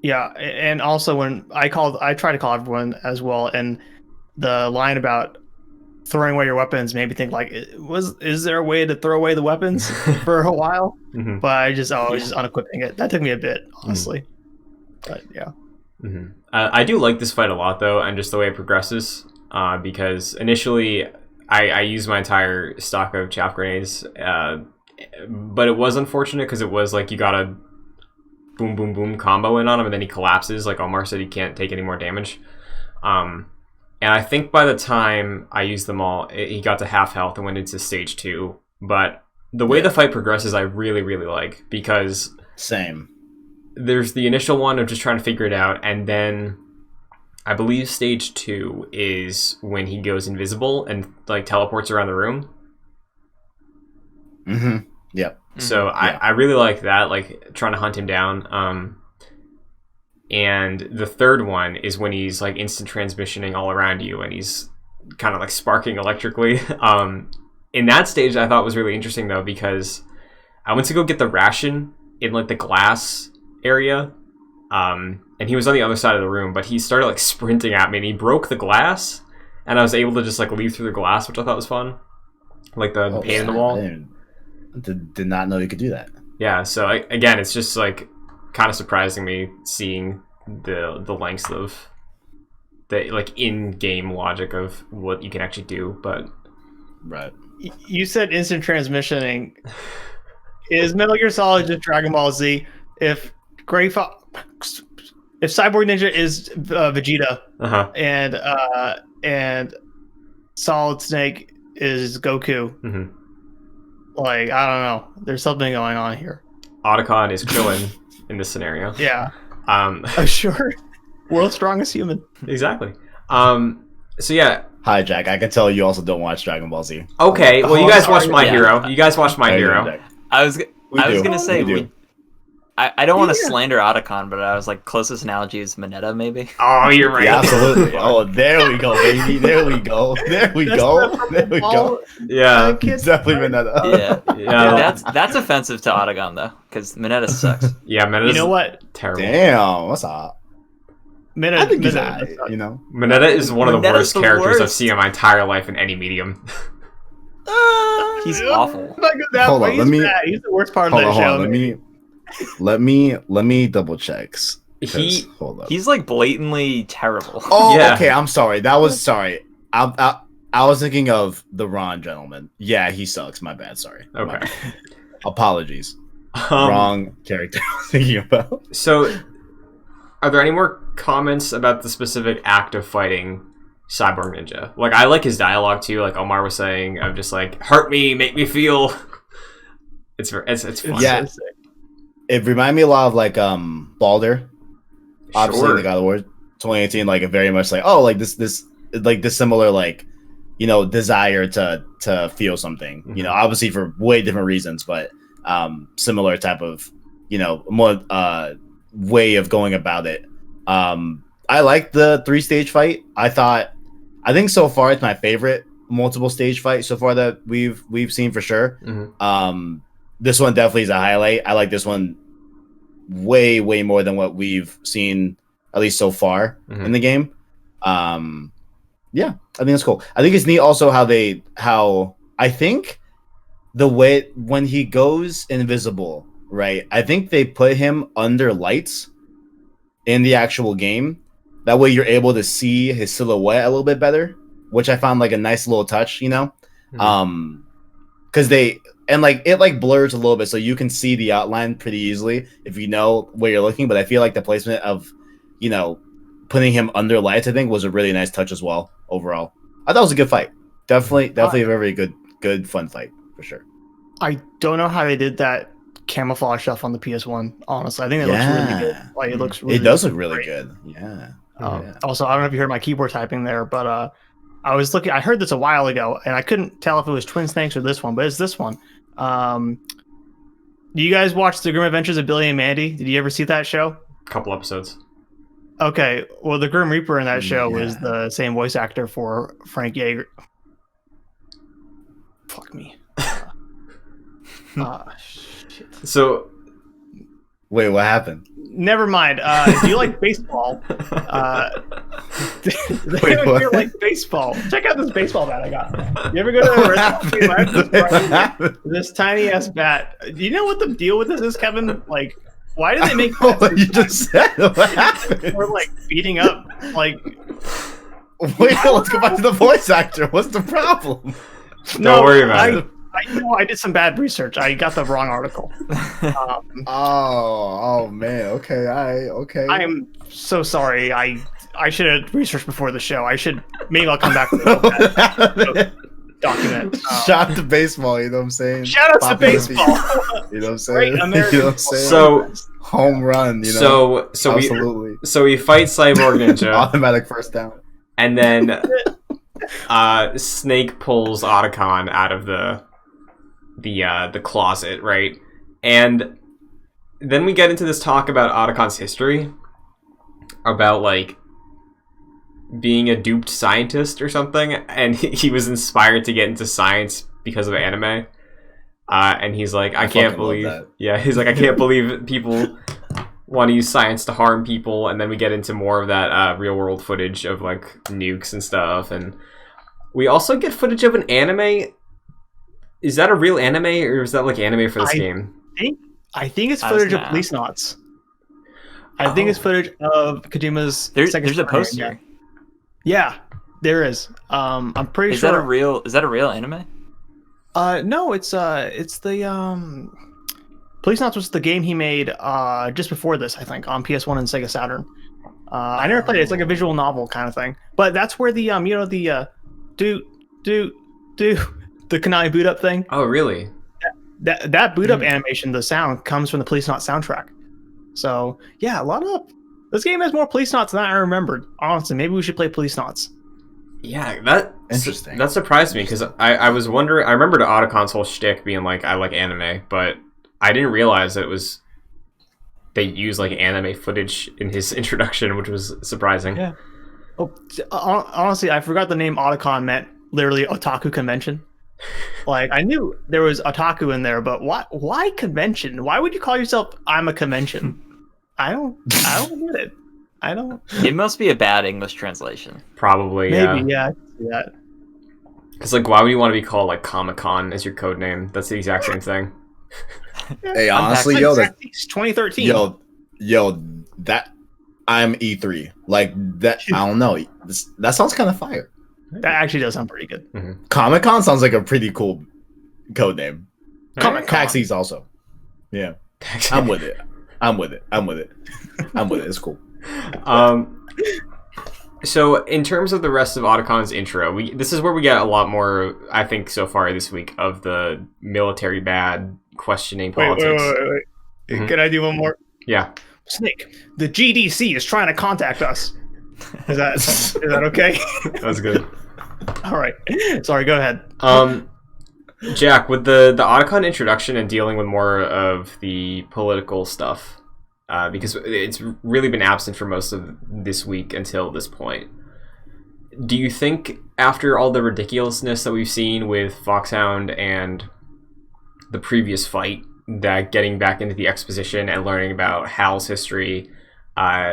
Yeah, and also when I try to call everyone as well, and the line about throwing away your weapons made me think like, is there a way to throw away the weapons for a while? But I was just unequipping it. That took me a bit, honestly. But yeah. I do like this fight a lot though, and just the way it progresses, because initially I used my entire stock of chaff grenades, but it was unfortunate because it was like you got a boom boom boom combo in on him and then he collapses. Like Omar said, he can't take any more damage, and I think by the time I used them all, he got to half health and went into stage 2. But the way the fight progresses I really like, because same, there's the initial one of just trying to figure it out, and then I believe stage 2 is when he goes invisible and like teleports around the room. Yep. So I really like that, like trying to hunt him down. And the third one is when he's like instant transmissioning all around you and he's kind of like sparking electrically. In that stage I thought was really interesting though, because I went to go get the ration in like the glass area, and he was on the other side of the room, but he started like sprinting at me and he broke the glass, and I was able to just like leave through the glass, which I thought was fun, like the pane in the wall. Did not know you could do that. Yeah, so again, it's just like kind of surprising me seeing the lengths of the like in-game logic of what you can actually do. But right, you said instant transmissioning. Is Metal Gear Solid just Dragon Ball Z? If Cyborg Ninja is Vegeta, and Solid Snake is Goku, like I don't know, there's something going on here. Otacon is Krillin in this scenario. Yeah. Sure. World's strongest human. Exactly. So yeah. Hi, Jack. I can tell you also don't watch Dragon Ball Z. Okay. Well, you guys watched My Hero. You guys watched My Hero. I was gonna say I don't want to slander Otacon, but I was like, closest analogy is Mineta, maybe. Oh, you're right. Yeah, absolutely. Oh, there we go, baby. There we go. There we go. There we go. Yeah, Definitely Mineta. yeah. That's offensive to Otacon though, because Mineta sucks. Yeah, Mineta's You know what? terrible. Damn, what's up? Mineta, I think he's Mineta- alright, you know. Mineta is one of the Mineta's worst the characters I've worst. seen in my entire life in any medium. He's awful. I'm not good that Hold way. on, He's let me- bad. He's the worst part of Hold that on, hold show. on. Let me double checks. 'Cause- hold up. He's like blatantly terrible. Oh, Yeah. okay. I'm sorry. That was sorry. I was thinking of the Ron gentleman. Yeah, he sucks. My bad. Sorry. My Okay. bad. Apologies. Um, Wrong character I was thinking about. So, are there any more comments about the specific act of fighting Cyborg Ninja? Like, I like his dialogue too. Like Omar was saying, I'm just like, hurt me, make me feel. It's fun. Yeah. It reminded me a lot of like Baldur. Obviously, Sure. the God of War 2018, like a very much like this similar like desire to feel something. Mhm. You know, obviously for way different reasons, but similar type of more way of going about it. I like the 3-stage fight. I think so far it's my favorite multiple stage fight so far that we've seen for sure. Mhm. This one definitely is a highlight. I like this one way more than what we've seen at least so far Mhm. in the game. Yeah, I think it's cool. I think it's neat also how I think the way when he goes invisible, right? I think they put him under lights in the actual game. That way you're able to see his silhouette a little bit better, which I found like a nice little touch, Mhm. Because it blurs a little bit, so you can see the outline pretty easily if you know where you're looking. But I feel like the placement of, putting him under lights, I think, was a really nice touch as well. Overall, I thought it was a good fight. Definitely a very good fun fight for sure. I don't know how they did that camouflage stuff on the PS1. Honestly, I think it looks really good. Like it looks. Really, It does look really great. good. Yeah. Also, I don't know if you heard my keyboard typing there, but I was looking. I heard this a while ago, and I couldn't tell if it was Twin Snakes or this one, but it's this one. Do you guys watch The Grim Adventures of Billy and Mandy? Did you ever see that show? Couple episodes. Okay, well, the Grim Reaper in that show Yeah. was the same voice actor for Frank Yeager. Fuck me. Shit. So, Wait, what happened? Never mind. If you like baseball, Wait, what? if you like baseball, check out this baseball bat I got. You ever go to a restaurant? I have this tiny ass bat. Do you know what the deal with this is, Kevin? Like, why do they make bats What you this just said? What happened? We're like beating up, like. Wait, let's go back to the voice actor. What's the problem? Don't worry about it. I did some bad research. I got the wrong article. Oh man. Okay. Okay. I am so sorry. I should have researched before the show. Maybe I'll come back with a document. Shout out to baseball. You know what I'm saying? Shout out to Popular baseball. people, You know what I'm saying? Great American You know what I'm saying? So, home run. You know. so Absolutely. we fight Cyborg Ninja, Automatic first down. and then Snake pulls Otacon out of the closet, right? And then we get into this talk about Otacon's history, about like being a duped scientist or something, and he was inspired to get into science because of anime. And he's like, I can't fucking love believe, that. yeah, he's like, I can't believe people want to use science to harm people. And then we get into more of that real world footage of like nukes and stuff, and we also get footage of an anime. Is that a real anime, or is that like anime for this game? I think it's I was footage of gonna police knots. I think it's footage of Kojima's. There's second a story, poster. Yeah, there is. I'm pretty Is sure. that a real anime? No, it's the Police Knots was the game he made just before this, I think, on PS1 and Sega Saturn. I never played it. It's like a visual novel kind of thing. But that's where the the Konami boot up thing. Oh, really? That boot up animation, the sound comes from the Police Knots soundtrack. So yeah, a lot of this game has more Police Knots than I remembered. Honestly, maybe we should play Police Knots. Yeah, that Interesting. That surprised me because I was wondering. I remembered Otacon's whole shtick being like, I like anime, but I didn't realize that it was they use like anime footage in his introduction, which was surprising. Yeah. Oh, honestly, I forgot the name Otakon meant literally otaku convention. Like, I knew there was otaku in there, but why convention? Why would you call yourself I'm a convention? I don't get it. I don't. It must be a bad English translation. Probably, Maybe, yeah. I can see that. Because like, why would you want to be called like Comic-Con as your code name? That's the exact same thing. Hey, honestly, Like, yo, it's 2013. yo, that I'm E3. Like that, I don't know. That sounds kind of fire. That actually does sound pretty good. Mm-hmm. Comic-Con sounds like a pretty cool code name. Comic-Con. Taxis also. Yeah. I'm with it. It's cool. So in terms of the rest of Otacon's intro, this is where we get a lot more, I think, so far this week of the military bad questioning politics. Wait. Mhm. Can I do one more? Yeah. Snake, the GDC is trying to contact us. Is that okay? That's good. All right. Sorry, go ahead. Jack, with the Otacon introduction and dealing with more of the political stuff, because it's really been absent for most of this week until this point. Do you think after all the ridiculousness that we've seen with Foxhound and the previous fight, that getting back into the exposition and learning about Hal's history,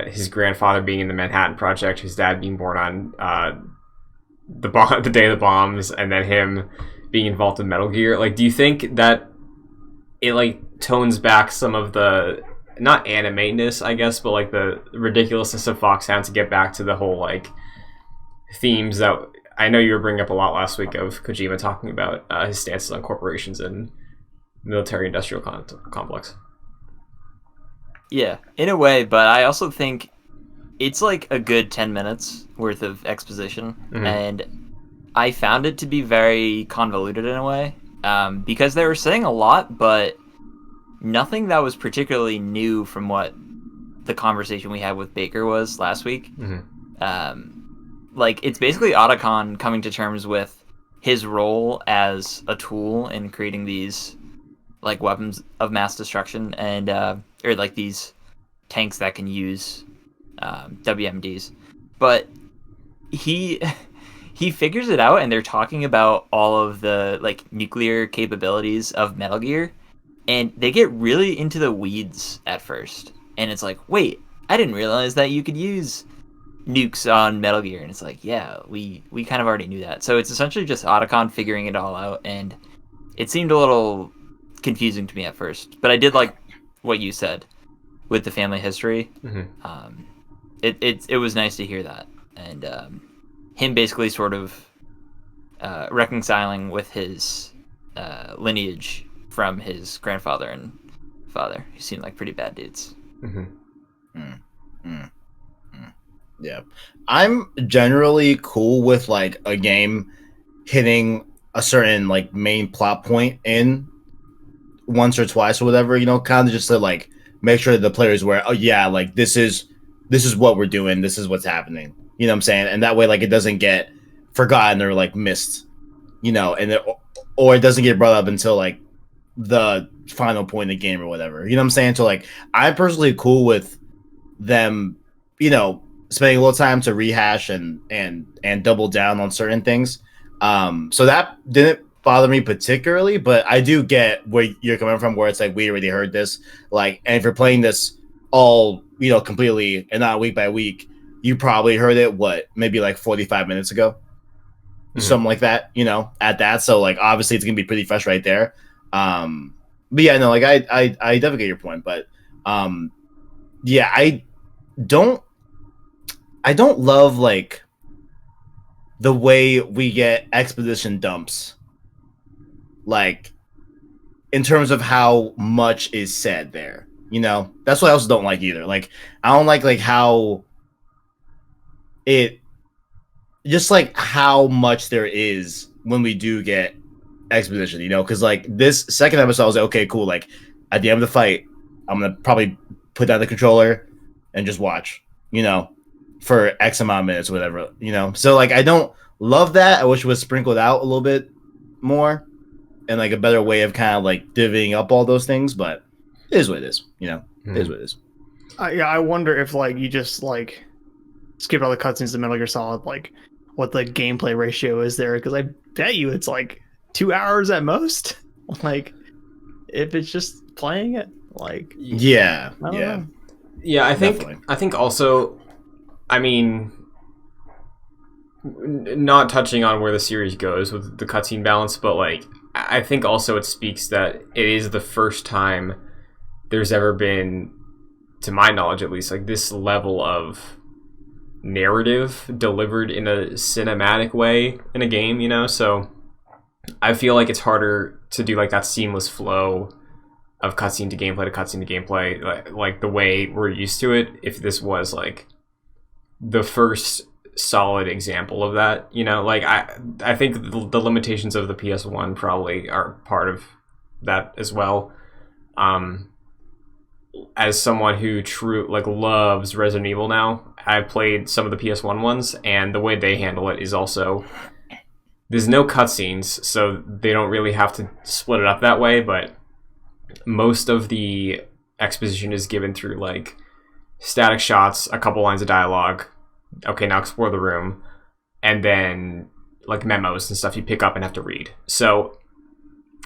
his grandfather being in the Manhattan Project, his dad being born on the day of the bombs, and then him being involved in Metal Gear, like, do you think that it like tones back some of the not anime-ness, I guess, but like the ridiculousness of Foxhound to get back to the whole like themes that I know you were bringing up a lot last week of Kojima talking about his stances on corporations and military-industrial complex? Yeah, in a way, but I also think it's like a good 10 minutes worth of exposition, and I found it to be very convoluted in a way, because they were saying a lot, but nothing that was particularly new from what the conversation we had with Baker was last week. Like, it's basically Otacon coming to terms with his role as a tool in creating these like weapons of mass destruction and or like these tanks that can use WMDs, but he figures it out, and they're talking about all of the like nuclear capabilities of Metal Gear, and they get really into the weeds at first, and it's like, wait, I didn't realize that you could use nukes on Metal Gear, and it's like, yeah, we kind of already knew that. So it's essentially just Otacon figuring it all out, and it seemed a little confusing to me at first, but I did like what you said with the family history. It was nice to hear that, and him basically sort of reconciling with his lineage from his grandfather and father, who seemed like pretty bad dudes. Yeah, I'm generally cool with like a game hitting a certain like main plot point in once or twice or whatever, you know, kind of just to like make sure that the players aware, oh yeah, like this is what we're doing, this is what's happening, you know what I'm saying? And that way, like, it doesn't get forgotten or like missed, you know, and or it doesn't get brought up until like the final point in the game or whatever, you know what I'm saying? So like, I'm personally cool with them, you know, spending a little time to rehash and double down on certain things. So that didn't bother me particularly, but I do get where you're coming from, where it's like, we already heard this, like, and if you're playing this all, you know, completely and not week by week, you probably heard it maybe like 45 minutes ago, something like that, you know, at that. So like, obviously it's gonna be pretty fresh right there. But yeah, no, like I definitely get your point, but yeah, I don't love like the way we get exposition dumps, like in terms of how much is said there, you know. That's what I also don't like either. Like, I don't like how it just like how much there is when we do get exposition, you know, because like this second episode I was like, okay, cool, like at the end of the fight I'm gonna probably put down the controller and just watch, you know, for X amount of minutes or whatever, you know. So like, I don't love that. I wish it was sprinkled out a little bit more and like a better way of kind of like divvying up all those things, but it is what it is, you know. It is what it is. I wonder if like you just like skip all the cutscenes to Metal Gear Solid, like what the gameplay ratio is there, because I bet you it's like 2 hours at most. Like if it's just playing it, like Yeah, I don't know. Yeah, Definitely. I think also, I mean, not touching on where the series goes with the cutscene balance, but like I think also it speaks that it is the first time there's ever been, to my knowledge at least, like this level of narrative delivered in a cinematic way in a game, you know? So I feel like it's harder to do like that seamless flow of cutscene to gameplay to cutscene to gameplay, like the way we're used to it, if this was like the first solid example of that, you know? Like I think the limitations of the PS1 probably are part of that as well. As someone who loves Resident Evil now, I've played some of the PS1 ones, and the way they handle it is also there's no cutscenes, so they don't really have to split it up that way, but most of the exposition is given through like static shots, a couple lines of dialogue. Okay, now explore the room, and then like memos and stuff you pick up and have to read. So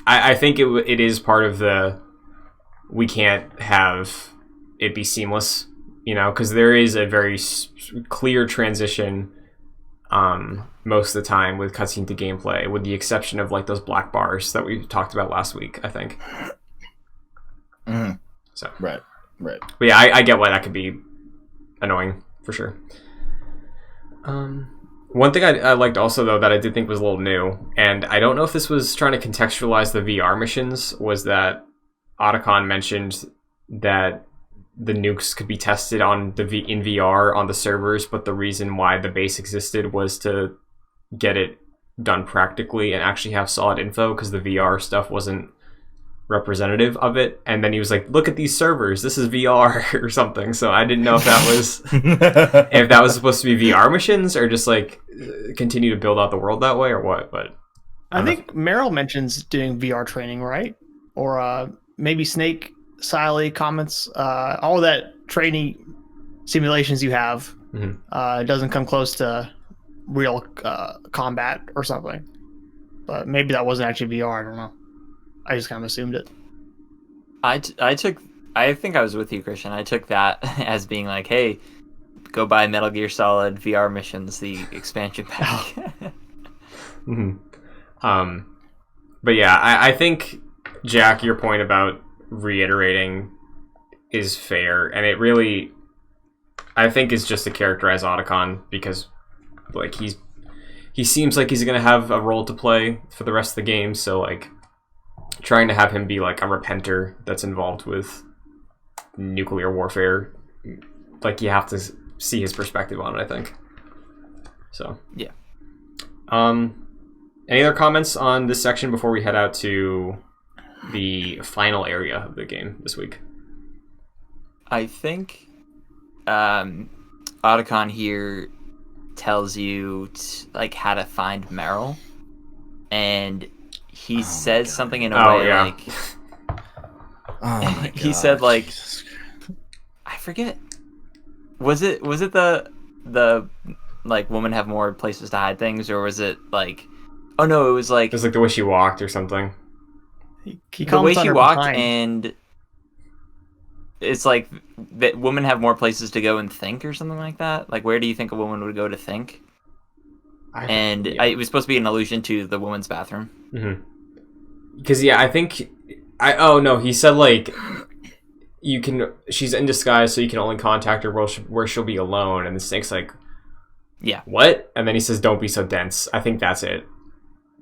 I think it is part of the, we can't have it be seamless, you know, because there is a very clear transition most of the time with cutscene to gameplay, with the exception of like those black bars that we talked about last week, I think. So Right. but yeah, I get why that could be annoying for sure. One thing I liked also, though, that I did think was a little new, and I don't know if this was trying to contextualize the VR missions, was that Otacon mentioned that the nukes could be tested in VR on the servers, but the reason why the base existed was to get it done practically and actually have solid info, because the VR stuff wasn't representative of it. And then he was like, look at these servers, this is VR or something. So I didn't know if that was if that was supposed to be VR missions or just like continue to build out the world that way or what. But I think Meryl mentions doing VR training, right? Or maybe Snake Siley comments all that training simulations you have doesn't come close to real combat or something. But maybe that wasn't actually VR. I don't know. I just kind of assumed it. I think I was with you, Christian. I took that as being like, hey, go buy Metal Gear Solid VR missions, the expansion pack. But yeah, I think, Jack, your point about reiterating is fair, and it really, I think, is just to characterize Otacon, because like he seems like he's gonna have a role to play for the rest of the game, so like trying to have him be like a repenter that's involved with nuclear warfare, like you have to see his perspective on it, I think. So yeah. Any other comments on this section before we head out to the final area of the game this week? I think Otacon here tells you like how to find Meryl, and he says something in a way like he said like, I forget, was it the like women have more places to hide things, or was it like, oh no, it was like the way she walked or something. The way she walked, and it's like that women have more places to go and think or something like that. Like, where do you think a woman would go to think? It was supposed to be an allusion to the women's bathroom. Because I think he said like she's in disguise, so you can only contact her where she'll be alone. And the Snake's like, yeah, what? And then he says, don't be so dense. I think that's it.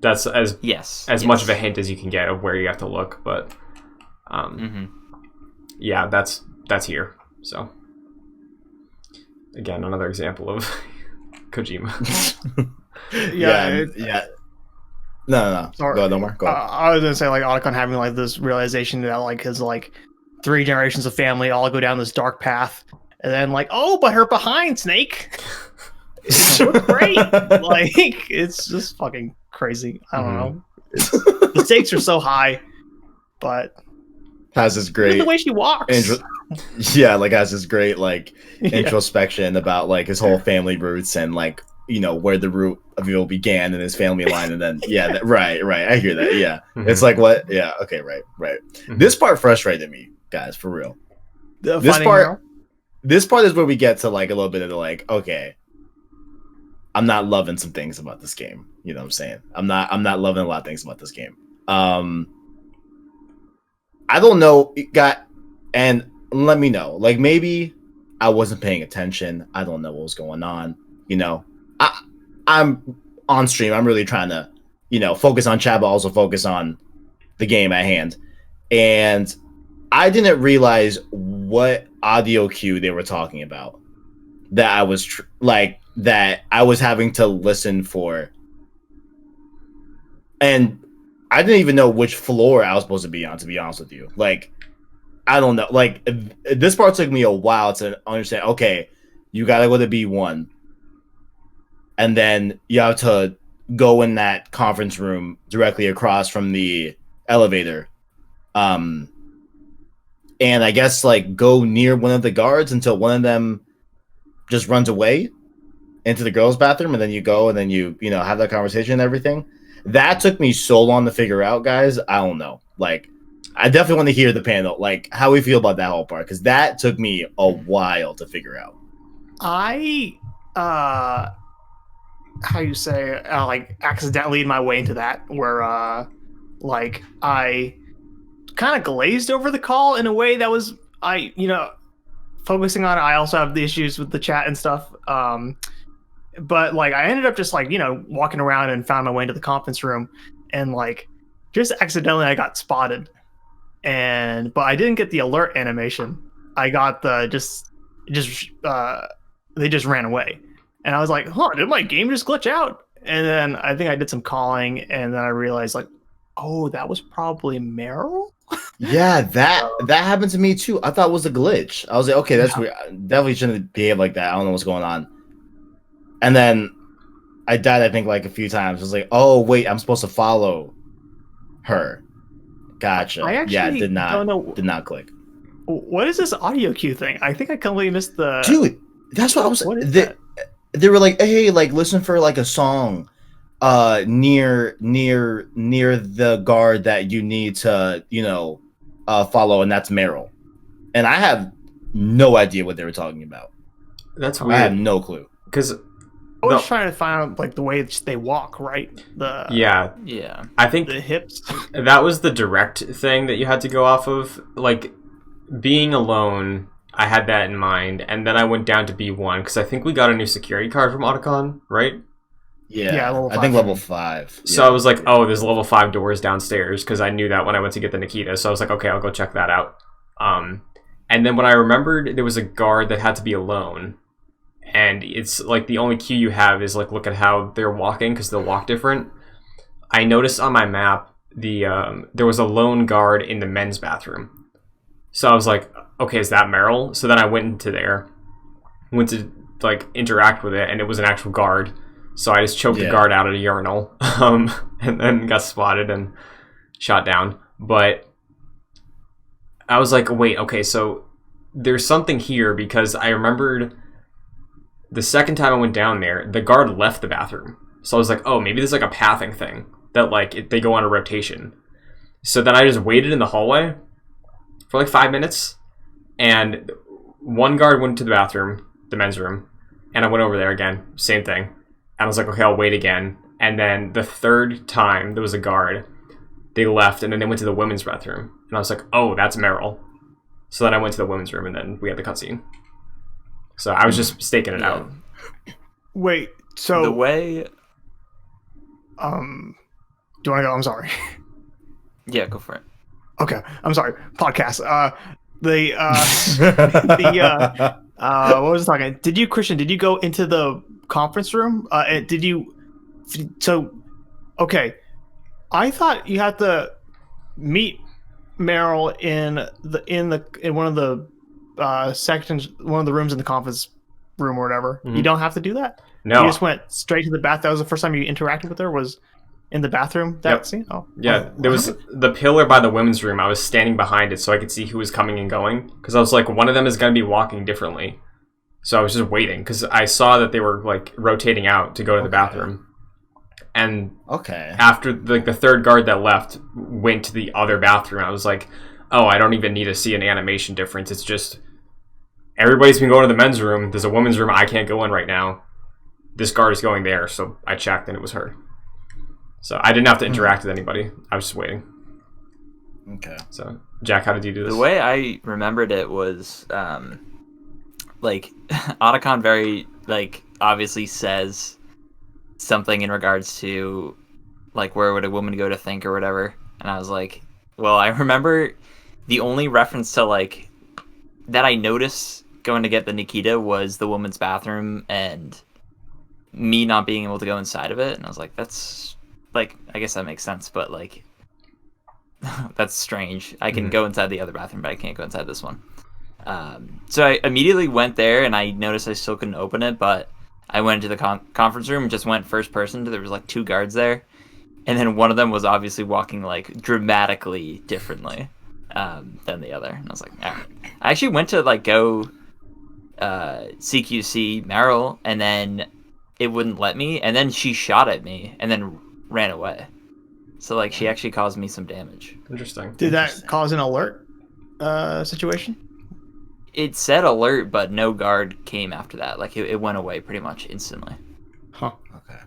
That's as much of a hint as you can get of where you have to look, but yeah, that's here. So again, another example of Kojima. Yeah. No. Sorry. Go ahead, Omar. Go ahead. I was gonna say like Otacon having like this realization that like his like 3 generations of family all go down this dark path, and then like, oh, but her behind, Snake. It's so great. Like, it's just fucking crazy. I don't know. The stakes are so high, but Taz is great. the way she walks. Yeah, like has this great like Yeah. introspection about like his whole family roots and like where the root of evil began in his family line, and then right, I hear that. Yeah, it's like what? Yeah, okay, right. This part frustrated me, guys, for real. This part is where we get to like a little bit of the like, okay, I'm not loving some things about this game. You know what I'm saying? I'm not loving a lot of things about this game. I don't know, and let me know. Like maybe I wasn't paying attention. I don't know what was going on. I'm on stream. I'm really trying to, focus on chat, but also focus on the game at hand. And I didn't realize what audio cue they were talking about. That I was that I was having to listen for, and I didn't even know which floor I was supposed to be on. To be honest with you, like I don't know. Like this part took me a while to understand. Okay, you gotta go to B1, and then you have to go in that conference room directly across from the elevator. And I guess like go near one of the guards until one of them just runs away into the girls' bathroom, and then you go and then you have that conversation and everything. That took me so long to figure out, guys. I don't know. Like, I definitely want to hear the panel, like how we feel about that whole part, because that took me a while to figure out. I how you say like accidentally lead my way into that, where like I kind of glazed over the call in a way that was focusing on it. I also have the issues with the chat and stuff. But like I ended up just like walking around and found my way into the conference room, and like just accidentally I got spotted, but I didn't get the alert animation. I got the they just ran away, and I was like, huh, did my game just glitch out? And then I think I did some calling, and then I realized like, oh, that was probably Meryl. Yeah, that happened to me too. I thought it was a glitch. I was like, okay, that's weird. I definitely shouldn't behave like that. I don't know what's going on. And then I died, I think, like a few times. I was like, oh wait, I'm supposed to follow her. Gotcha. Did not click. What is this audio cue thing? I think I completely missed the. Dude, that's what I was. What is that? They were like, hey, like listen for like a song, near the guard that you need to, follow, and that's Meryl. And I have no idea what they were talking about. That's weird. I have no clue. Because I was trying to find out like the way they walk, right? Yeah. I think the hips. That was the direct thing that you had to go off of. Like being alone, I had that in mind, and then I went down to B1 because I think we got a new security card from Otacon, right? Yeah, I think level 5. So I was like, oh, there's level 5 doors downstairs, because I knew that when I went to get the Nikita. So I was like, okay, I'll go check that out. And then when I remembered there was a guard that had to be alone, and it's like the only cue you have is like look at how they're walking, because they'll walk different. I noticed on my map there was a lone guard in the men's bathroom. So I was like, okay, is that Meryl? So then I went to like interact with it, and it was an actual guard. So I just choked the guard out at a urinal, and then got spotted and shot down. But I was like, wait, okay, so there's something here, because I remembered the second time I went down there, the guard left the bathroom. So I was like, oh, maybe there's like a pathing thing that like they go on a rotation. So then I just waited in the hallway for like 5 minutes, and one guard went to the bathroom, the men's room, and I went over there again, same thing. And I was like, okay, I'll wait again. And then the third time there was a guard, they left, and then they went to the women's bathroom. And I was like, oh, that's Meryl. So then I went to the women's room, and then we had the cutscene. So I was just staking it out. Wait, so the way. Do you want to go? I'm sorry. Yeah, go for it. Okay, I'm sorry. Podcast. What was I talking? Christian? Did you go into the conference room? Okay. I thought you had to meet Meryl in one of the sections, one of the rooms in the conference room or whatever. Mm-hmm. You don't have to do that. No, you just went straight to the bath. That was the first time you interacted with her. Was in the bathroom. Yep. Scene. Oh, Yeah, there was the pillar by the women's room. I was standing behind it so I could see who was coming and going. Because I was like, one of them is going to be walking differently. So I was just waiting because I saw that they were like rotating out to go to the bathroom. And after the third guard that left went to the other bathroom, I was like, oh, I don't even need to see an animation difference. It's just everybody's been going to the men's room. There's a women's room I can't go in right now. This guard is going there, so I checked and it was her. So I didn't have to interact with anybody. I was just waiting. Okay. So Jack, how did you do this? The way I remembered it was like Otacon very like obviously says something in regards to like where would a woman go to think or whatever, and I was like, well, I remember the only reference to like that I noticed going to get the Nikita was the woman's bathroom and me not being able to go inside of it, and I was like, that's like, I guess that makes sense, but like that's strange. I can go inside the other bathroom, but I can't go inside this one. So I immediately went there and I noticed I still couldn't open it, but I went into the conference room and just went first person. There was like 2 guards there, and then one of them was obviously walking like dramatically differently than the other. And I was like, all right. I actually went to like go CQC Meryl, and then it wouldn't let me, and then she shot at me and then ran away. So like she actually caused me some damage. Interesting. Did that cause an alert situation? It said alert, but no guard came after that. Like it went away pretty much instantly. Huh. Okay.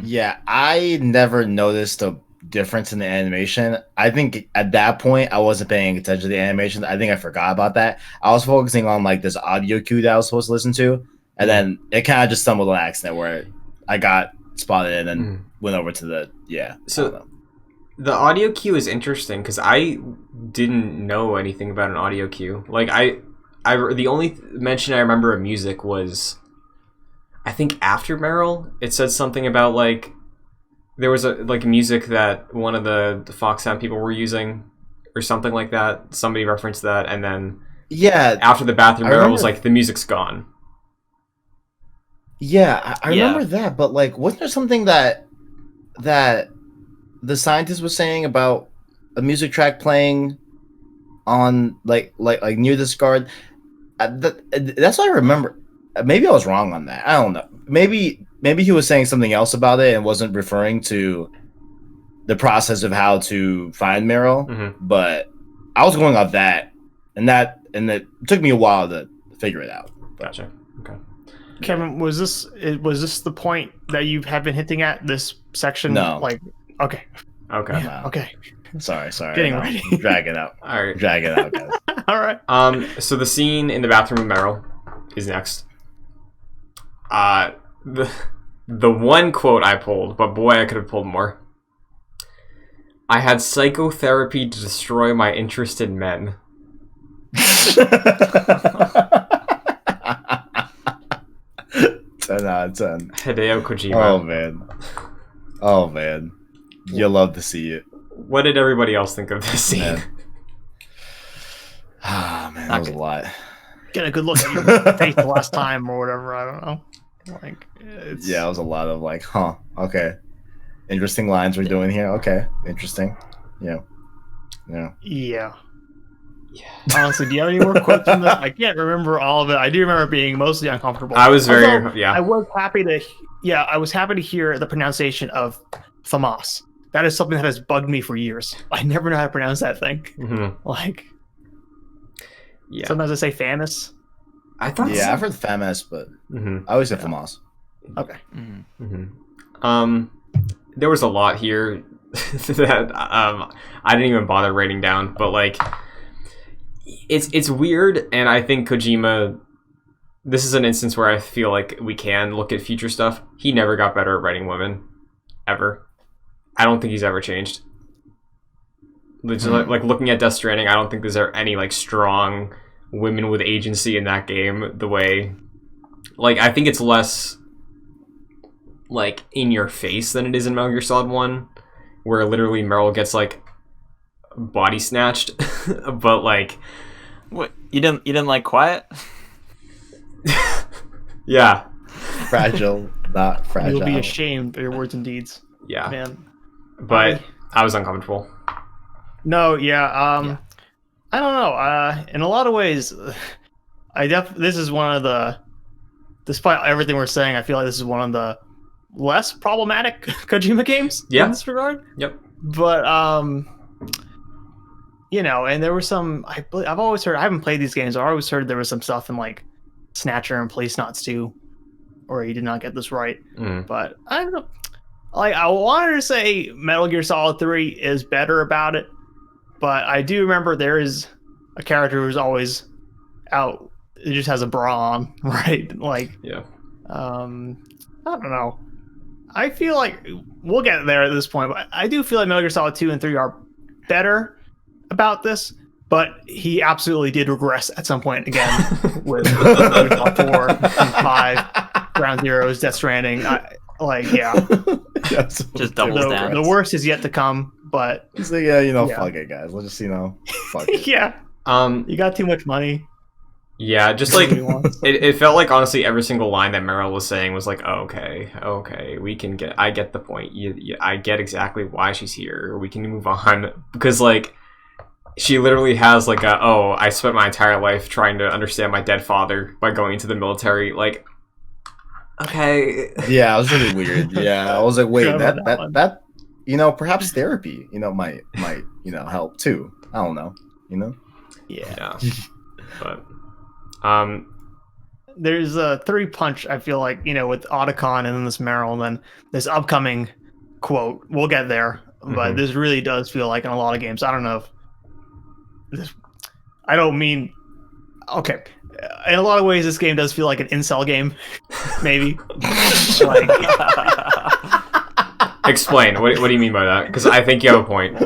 Yeah, I never noticed a difference in the animation. I think at that point I wasn't paying attention to the animation. I think I forgot about that. I was focusing on like this audio cue that I was supposed to listen to, and then it kind of just stumbled on accident where I got spotted and then went over to the So the audio cue is interesting because I didn't know anything about an audio cue. Like the only mention I remember of music was, I think after Meryl, it said something about like there was a like music that one of the Foxhound people were using or something like that. Somebody referenced that, and then after the bathroom, Meryl was like, the music's gone. Yeah, I remember that, but like, wasn't there something that the scientist was saying about a music track playing on like near this guard? That's what I remember. Maybe I was wrong on that. I don't know. Maybe he was saying something else about it and wasn't referring to the process of how to find Meryl. But I was going off that, and it took me a while to figure it out. Gotcha. Okay. Kevin, was this the point that you have been hinting at this section? No. Like, okay. No. Okay. Sorry. Getting ready. Drag it out. All right. Drag it out, guys. All right. So the scene in the bathroom with Meryl is next. The one quote I pulled, but boy, I could have pulled more. I had psychotherapy to destroy my interest in men. 10 out of 10. Hideo Kojima. Oh man. You'll love to see it. What did everybody else think of this scene? Man, that was a lot. Get a good look at your face the last time or whatever. I don't know. Like, it was a lot of like, okay, interesting lines we're doing here. Okay, interesting. Yeah. Honestly, do you have any more quotes from that? I can't remember all of it. I do remember being mostly uncomfortable. I was very I was happy to hear the pronunciation of FAMAS. That is something that has bugged me for years. I never know how to pronounce that thing. Like, sometimes I say FAMAS. I thought I've heard FAMAS, but I always say FAMAS. Okay. There was a lot here that I didn't even bother writing down, but like, it's weird, and I think Kojima, this is an instance where I feel like we can look at future stuff. He never got better at writing women, ever. I don't think he's ever changed. Like looking at Death Stranding, I don't think there's any like strong women with agency in that game. The way, like, I think it's less like in your face than it is in Metal Gear Solid 1, where literally Meryl gets like body snatched. But like, what, you didn't like Quiet? Yeah. Fragile, not fragile. You'll be ashamed of your words and deeds. Yeah. Man. but I was uncomfortable. No, yeah. I don't know. In a lot of ways, this is one of the, despite everything we're saying, I feel like this is one of the less problematic Kojima games in this regard. Yep. But and there were some. I've always heard. I haven't played these games. I always heard there was some stuff in like Snatcher and Policenauts 2, or he did not get this right. But I don't know. Like, I wanted to say Metal Gear Solid 3 is better about it, but I do remember there is a character who's always out. It just has a bra on, right? Like, yeah. I don't know. I feel like we'll get there at this point, but I do feel like Metal Gear Solid 2 and 3 are better about this, but he absolutely did regress at some point again with 4 and 5, Ground Zeroes, Death Stranding. Just doubles down. The worst is yet to come, but it's like, fuck it, guys. Let's just, fuck it. Yeah. You got too much money. Yeah, just like it felt like honestly every single line that Meryl was saying was like, oh, okay, I get the point. I get exactly why she's here. We can move on, because like she literally has like I spent my entire life trying to understand my dead father by going into the military. Like, okay. Yeah, it was really weird. Yeah, I was like, wait, that perhaps therapy, might help too. I don't know, Yeah. But there's a 3-punch, I feel like, with Otacon and then this Meryl, and then this upcoming quote. We'll get there, but this really does feel like in a lot of games. I don't know if this. I don't mean. Okay, in a lot of ways, this game does feel like an incel game, maybe. Like, explain. What do you mean by that? Because I think you have a point.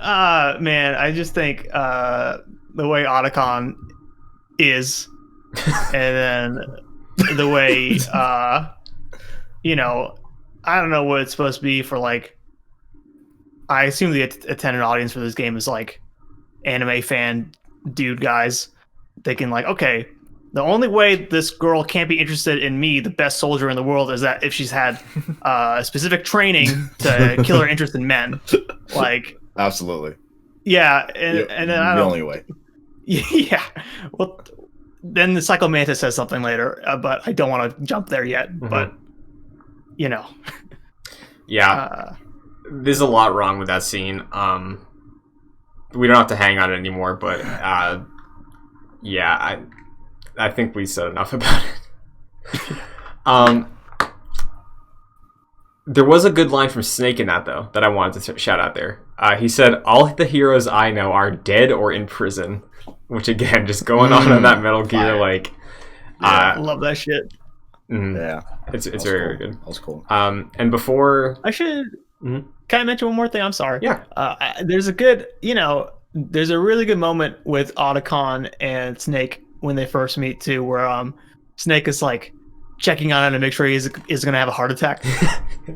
Man, I just think the way Otacon is, and then the way I don't know what it's supposed to be for, like, I assume the attendant audience for this game is like anime fan dude guys thinking like, okay, the only way this girl can't be interested in me, the best soldier in the world, is that if she's had specific training to kill her interest in men. Like, absolutely. Yeah, and then the only way. Yeah. Well, then the Psycho Mantis says something later, but I don't want to jump there yet. But yeah, there's a lot wrong with that scene. We don't have to hang on it anymore, but yeah, I think we said enough about it. There was a good line from Snake in that, though, that I wanted to shout out there. He said, "All the heroes I know are dead or in prison," which, again, just going on in that Metal Gear, like... I love that shit. Yeah. It's very, very good. That was cool. And before... I should... Can I mention one more thing? I'm sorry. Yeah. There's a good... there's a really good moment with Otacon and Snake when they first meet, too, where Snake is, like, checking on him to make sure he is going to have a heart attack.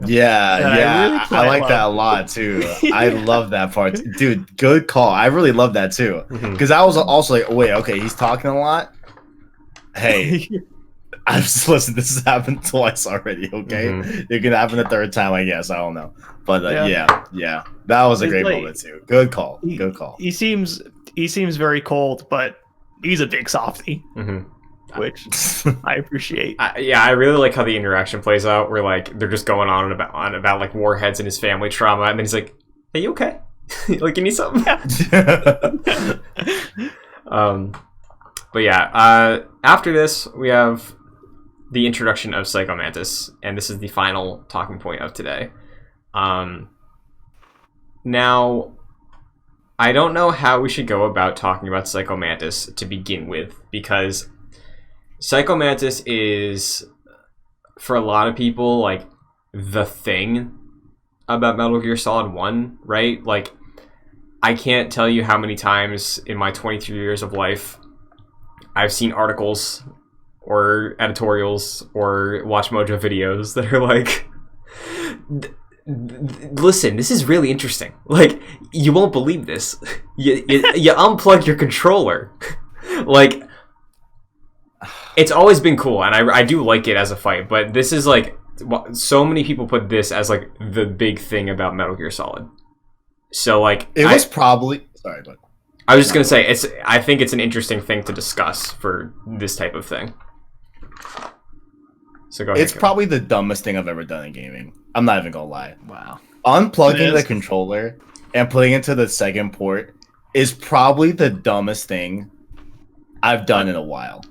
Yeah. I like that a lot, too. I love that part. Dude, good call. I really love that, too. Because I was also like, wait, okay, he's talking a lot? Hey, listen, this has happened twice already, okay? It can happen a third time, I guess. I don't know. But yeah. That was a great moment, too. Good call. Good call. He seems very cold, but he's a big softie. Which I appreciate. I really like how the interaction plays out, where like they're just going on about like warheads and his family trauma, and then he's like, "Hey, you okay? Like, you need something?" But yeah, after this we have the introduction of Psycho Mantis, and this is the final talking point of today. Now, I don't know how we should go about talking about Psycho Mantis to begin with, because Psycho Mantis is, for a lot of people, like, the thing about Metal Gear Solid 1, right? Like, I can't tell you how many times in my 23 years of life I've seen articles or editorials or Watch Mojo videos that are like, listen, this is really interesting. Like, you won't believe this. You unplug your controller. Like, it's always been cool, and I do like it as a fight, but this is like so many people put this as like the big thing about Metal Gear Solid. So like it was probably sorry, but I was just gonna say I think it's an interesting thing to discuss for this type of thing. So go ahead. It's probably the dumbest thing I've ever done in gaming. I'm not even gonna lie. Wow. Unplugging the controller and putting it to the second port is probably the dumbest thing I've done in a while.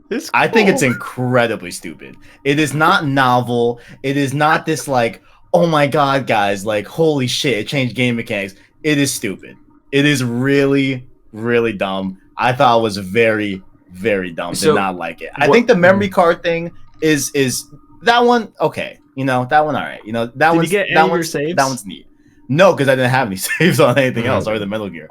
Cool. I think it's incredibly stupid. It is not novel. It is not this like, oh my god, guys, like holy shit, it changed game mechanics. It is stupid. It is really, really dumb. I thought it was very, very dumb. So, did not like it. I think the memory card thing is that one okay. You know, that one all right. You know, that one's get that any one's saves? that one's neat. No, because I didn't have any saves on anything else or the Metal Gear.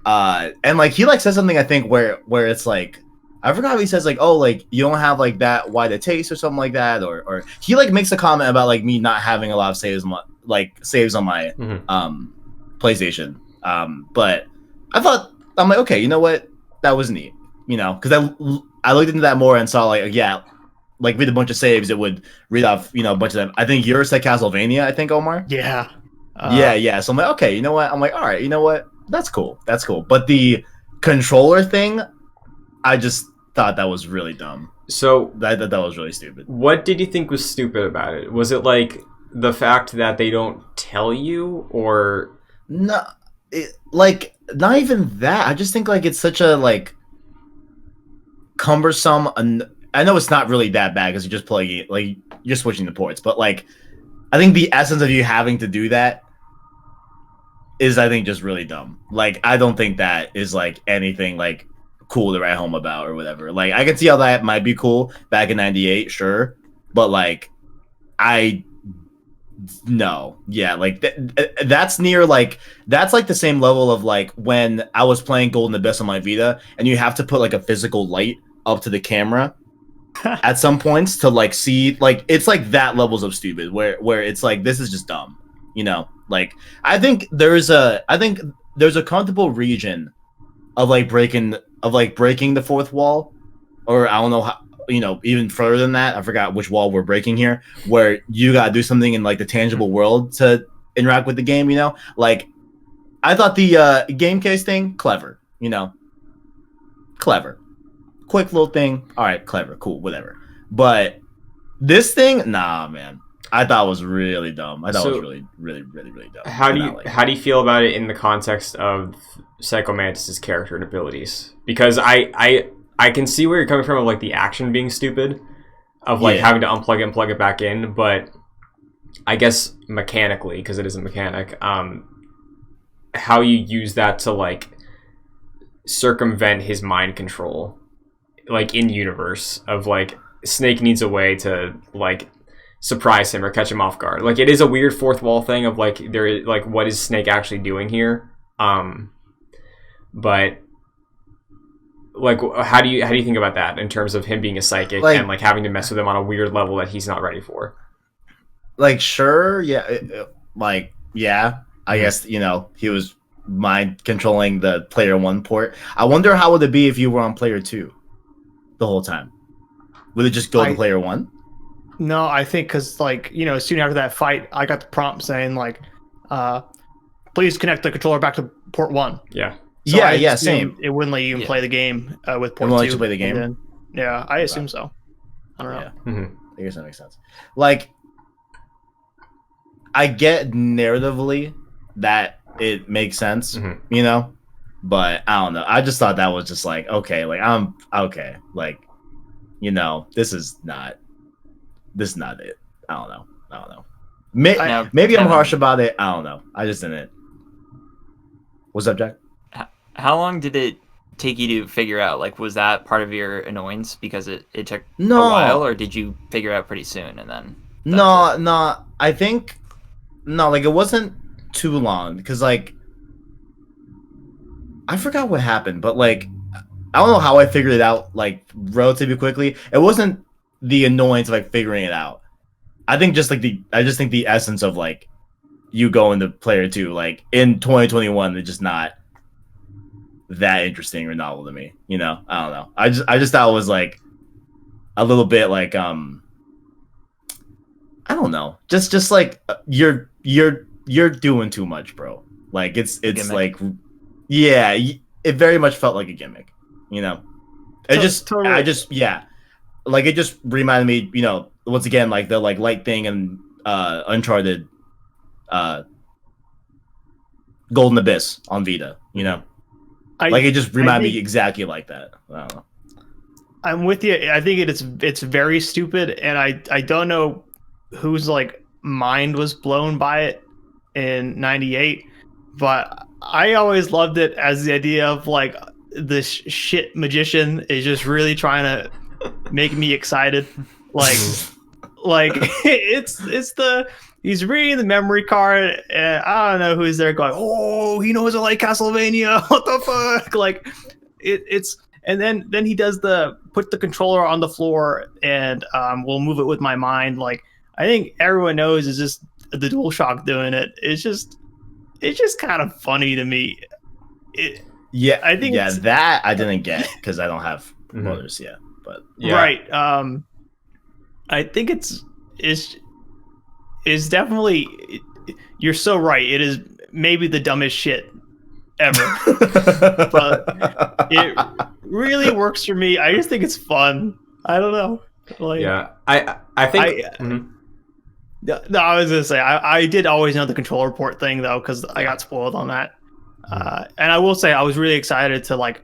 And like he like says something I think where it's like I forgot what he says, like, oh, like you don't have like that wide a taste or something like that, or he like makes a comment about like me not having a lot of saves on my PlayStation. But I'm like, okay, you know what, that was neat, you know, because I looked into that more and saw like, yeah, like read a bunch of saves, it would read off, you know, a bunch of them. I think yours said Castlevania, I think, Omar. Yeah. Yeah. So I'm like, okay, you know what, I'm like, all right, you know what, that's cool. But the controller thing, I just thought that was really dumb. So that was really stupid. What did you think was stupid about it? Was it like the fact that they don't tell you, or no? Like not even that. I just think like it's such a like cumbersome. I know it's not really that bad because you're just playing it, like you're switching the ports, but like I think the essence of you having to do that is, I think, just really dumb. Like I don't think that is like anything like cool to write home about or whatever. Like I can see how that might be cool back in '98, sure, but like like that's near like that's like the same level of like when I was playing Golden Abyss on my Vita and you have to put like a physical light up to the camera at some points to like see, like it's like that levels of stupid where it's like this is just dumb, you know. Like I think there's a comfortable region of breaking the fourth wall, or I don't know how, you know, even further than that. I forgot which wall we're breaking here, where you gotta do something in like the tangible world to interact with the game, you know. Like I thought the game case thing clever, you know, quick little thing, all right, clever, cool, whatever. But this thing, nah, man, I thought it was really dumb. I thought it was really, really, really, really dumb. How do you feel about it in the context of Psycho Mantis' character and abilities? Because I can see where you're coming from of like the action being stupid, of like having to unplug it and plug it back in, but I guess mechanically, because it is a mechanic, how you use that to like circumvent his mind control, like in universe of like Snake needs a way to like surprise him or catch him off guard. Like it is a weird fourth wall thing of like there, like what is Snake actually doing here? But like how do you think about that in terms of him being a psychic and like having to mess with him on a weird level that he's not ready for? Like sure, yeah, I guess, you know, he was mind controlling the player 1 port. I wonder how would it be if you were on player 2 the whole time? Would it just go to player 1? No, I think because, like, you know, soon after that fight, I got the prompt saying, like, please connect the controller back to port 1. Yeah. So yeah, same. It wouldn't let you even play the game with port 2. It won't let you play the game? Then, yeah, I assume so. I don't know. Yeah. Mm-hmm. I guess that makes sense. Like, I get narratively that it makes sense, you know? But I don't know. I just thought that was just like, okay, like, I'm okay. Like, you know, this is not it. I don't know. Maybe I'm harsh about it. I don't know. I just didn't. What's up, Jack? How long did it take you to figure out? Like, was that part of your annoyance because it took a while, or did you figure out pretty soon and then? No. I think like it wasn't too long because like I forgot what happened, but like I don't know how I figured it out like relatively quickly. It wasn't the annoyance of like figuring it out. I think just like I just think the essence of like you go into player 2 like in 2021, it's just not that interesting or novel to me. You know, I don't know. I just thought it was like a little bit like I don't know. Just like you're doing too much, bro. Like it's like, yeah, it very much felt like a gimmick. You know, it like it just reminded me, you know, once again, like the like light thing and Uncharted, Golden Abyss on Vita. You know, like it just reminded me exactly like that. I don't know. I'm with you. I think it's very stupid, and I don't know whose like mind was blown by it in '98, but I always loved it as the idea of like this shit magician is just really trying to make me excited. Like he's reading the memory card, and I don't know who's there going, oh, he knows I like Castlevania. What the fuck? Like it's. And then he does put the controller on the floor and we'll move it with my mind. Like I think everyone knows is just the DualShock doing it. It's just kind of funny to me. I think that I didn't get because I don't have motors yet. But yeah. Right. I think it's definitely. You're so right. It is maybe the dumbest shit ever, but it really works for me. I just think it's fun. I don't know. Like, yeah, I think. No, I was gonna say I did always know the controller port thing though because I got spoiled on that. And I will say I was really excited to like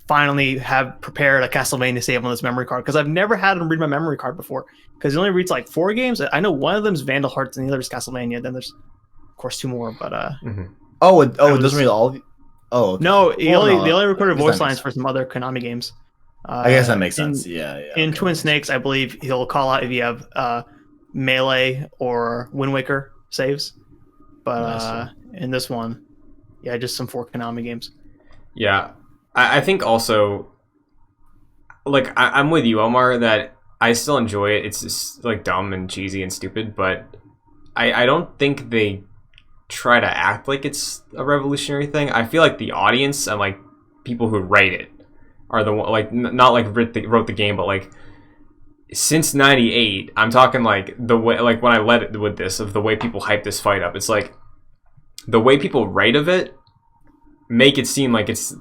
finally have prepared a Castlevania save on this memory card because I've never had him read my memory card before because it only reads like 4 games. I know one of them is Vandal Hearts and the other is Castlevania. Then there's of course 2 more, but it doesn't read all of you? Oh, okay. No, he only recorded voice lines for some other Konami games. I guess that makes sense. Yeah. In Twin Snakes, I believe he'll call out if you have Melee or Wind Waker saves. But in this one, yeah, just some 4 Konami games. Yeah, I think also, like, I'm with you, Omar, that I still enjoy it. It's just, like, dumb and cheesy and stupid, but I don't think they try to act like it's a revolutionary thing. I feel like the audience and like people who write it are the one, like not like wrote the game, but like since '98, I'm talking like the way, like when I led it with this of the way people hype this fight up. It's like the way people write of it make it seem like it's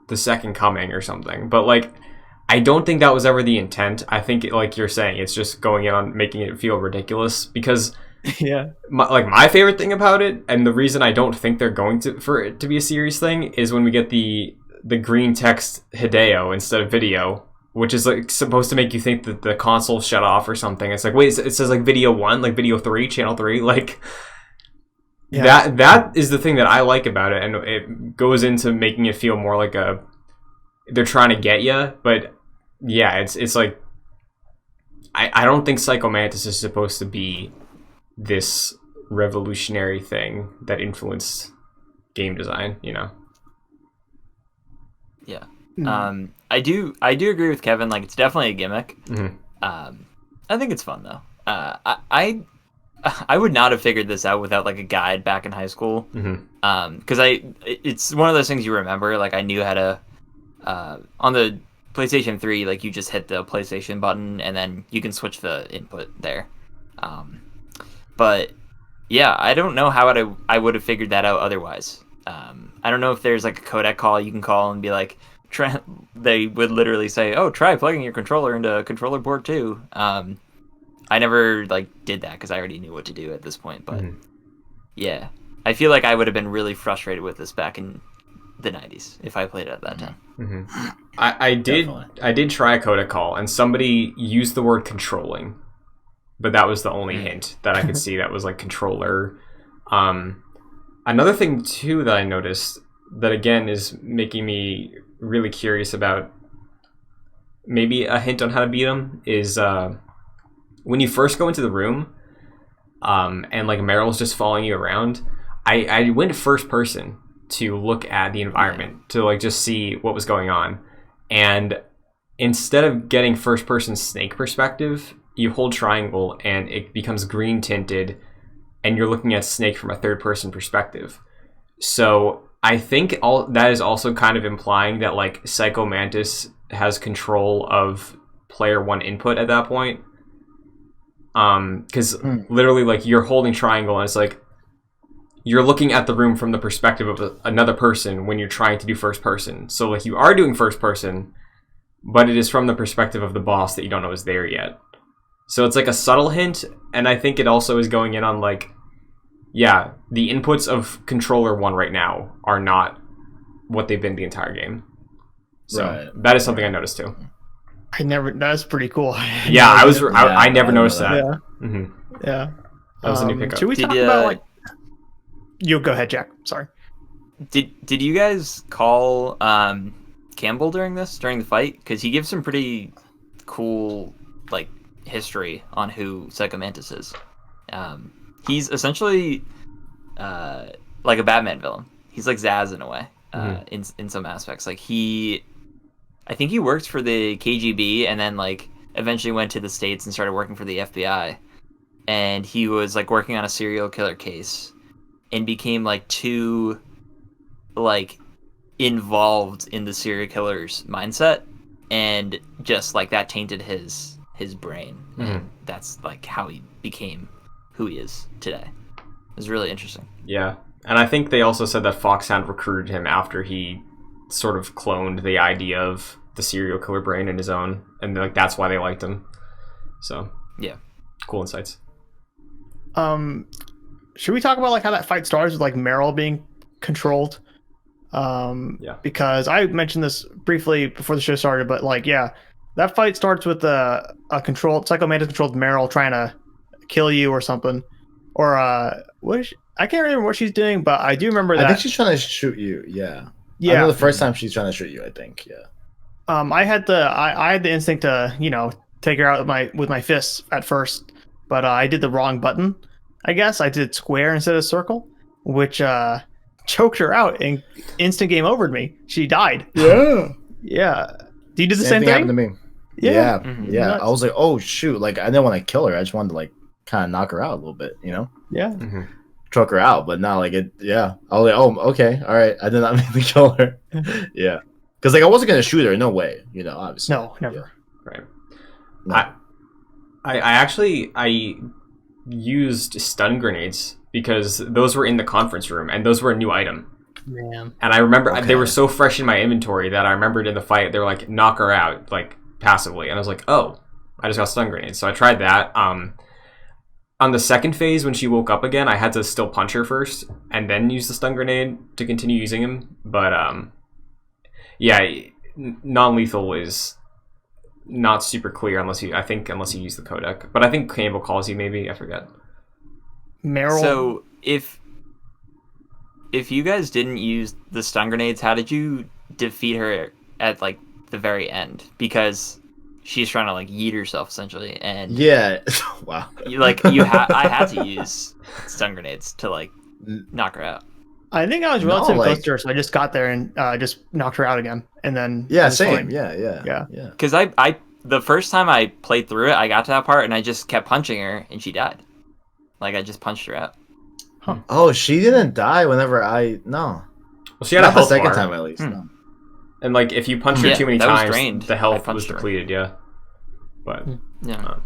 the second coming or something, but like I don't think that was ever the intent. I think like you're saying, it's just going in on making it feel ridiculous because. Yeah, my favorite thing about it, and the reason I don't think they're going to for it to be a serious thing, is when we get the green text Hideo instead of video, which is like supposed to make you think that the console shut off or something. It's like, wait, it says like video 1, like video 3, channel 3, like that is the thing that I like about it, and it goes into making it feel more like they're trying to get you, but yeah, it's like I don't think Psycho Mantis is supposed to be this revolutionary thing that influenced game design, you know. Yeah. I do agree with Kevin, like it's definitely a gimmick. I think it's fun though. I would not have figured this out without like a guide back in high school. Because it's one of those things you remember, like I knew how to on the PlayStation 3, like you just hit the PlayStation button and then you can switch the input there. But yeah, I don't know how I would have figured that out otherwise. I don't know if there's like a codec call you can call and be like, they would literally say, "Oh, try plugging your controller into controller port 2." I never like did that because I already knew what to do at this point. But yeah, I feel like I would have been really frustrated with this back in the 90s if I played it at that time. I did try a codec call and somebody used the word controlling. But that was the only hint that I could see that was like controller. Another thing too that I noticed that again is making me really curious about maybe a hint on how to beat him is when you first go into the room and like Meryl's just following you around. I went first person to look at the environment to like just see what was going on, and instead of getting first person Snake perspective, you hold triangle and it becomes green tinted and you're looking at Snake from a third person perspective. So I think all that is also kind of implying that like Psycho Mantis has control of player 1 input at that point. Because literally, like, you're holding triangle, and it's like you're looking at the room from the perspective of another person when you're trying to do first person. So, like, you are doing first person, but it is from the perspective of the boss that you don't know is there yet. So it's like a subtle hint, and I think it also is going in on, like, yeah, the inputs of controller 1 right now are not what they've been the entire game. So that is something I noticed too. That's pretty cool. Yeah, I never noticed that. Yeah. Mm-hmm. Yeah. That was a new pickup. Should we talk about, like... You go ahead, Jack. Sorry. Did you guys call Campbell during the fight? Because he gives some pretty cool, like, history on who Psycho Mantis is. He's essentially like a Batman villain. He's like Zaz in a way, in some aspects. Like, I think he worked for the KGB and then, like, eventually went to the States and started working for the FBI. And he was, like, working on a serial killer case and became, like, too, like, involved in the serial killer's mindset, and just, like, that tainted his brain. And that's, like, how he became who he is today. It was really interesting. Yeah. And I think they also said that Foxhound recruited him after he sort of cloned the idea of the serial killer brain in his own, and, like, that's why they liked him. So yeah, cool insights. Should we talk about, like, how that fight starts with, like, Meryl being controlled? Yeah. Because I mentioned this briefly before the show started, but, like, yeah, that fight starts with a controlled Psycho Mantis controlled Meryl trying to kill you or something, or I can't remember what she's doing, but I do remember that. I think she's trying to shoot you. Yeah. Yeah. I know the first time she's trying to shoot you, I think. Yeah. I had the instinct to, you know, take her out with my fists at first, but I did the wrong button. I guess I did square instead of circle, which choked her out and instant game overed me. She died. Yeah. Yeah. Do you do the same thing? Happened to me. Yeah. Mm-hmm. Yeah. Nuts. I was like, oh shoot! Like, I didn't want to kill her. I just wanted to, like, kind of knock her out a little bit, you know? Yeah. Choke her out, but not like it. Yeah. I was like, oh, okay, all right. I did not mean to kill her. Yeah. Because, like, I wasn't gonna shoot her. No way. You know, obviously. No, never. Yeah. Right. No. I actually used stun grenades because those were in the conference room, and those were a new item. Man. And I remember they were so fresh in my inventory that I remembered in the fight they were like, knock her out, like, passively, and I was like, oh, I just got stun grenades. So I tried that. On the second phase, when she woke up again, I had to still punch her first and then use the stun grenade to continue using him. But yeah, non-lethal is not super clear unless you use the codec. But I think Campbell calls you, maybe, I forget. Meryl. So if you guys didn't use the stun grenades, how did you defeat her at, like, the very end? Because she's trying to, like, yeet herself essentially, and yeah. Wow. I had to use stun grenades to, like, knock her out. I think I was relatively close to her, so I just got there and just knocked her out again, and then Same. Fine. Yeah. Because I the first time I played through it, I got to that part and I just kept punching her and she died. Like, I just punched her out. Huh. Oh, she didn't die whenever no. Well, she had a health the second bar. time at least. No. And, like, if you punch her too many times, drained. the health I was punched her. depleted. Yeah. But Yeah.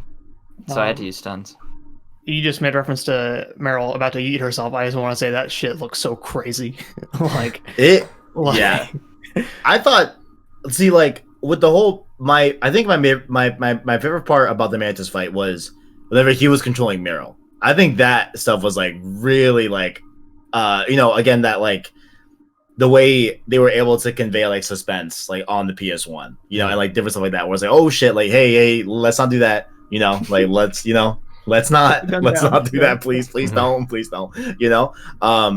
So I had to use stuns. You just made reference to Meryl about to eat herself. I just want to say that shit looks so crazy. Yeah. I thought, see, like, with the whole I think my favorite part about the Mantis fight was whenever he was controlling Meryl. I think that stuff was, like, really, like, you know, again, that, like, the way they were able to convey, like, suspense, like, on the PS1, you know, and, like, different stuff like that, where it's like, oh shit, like, hey, let's not do that, you know, like, let's not do that, please don't, you know.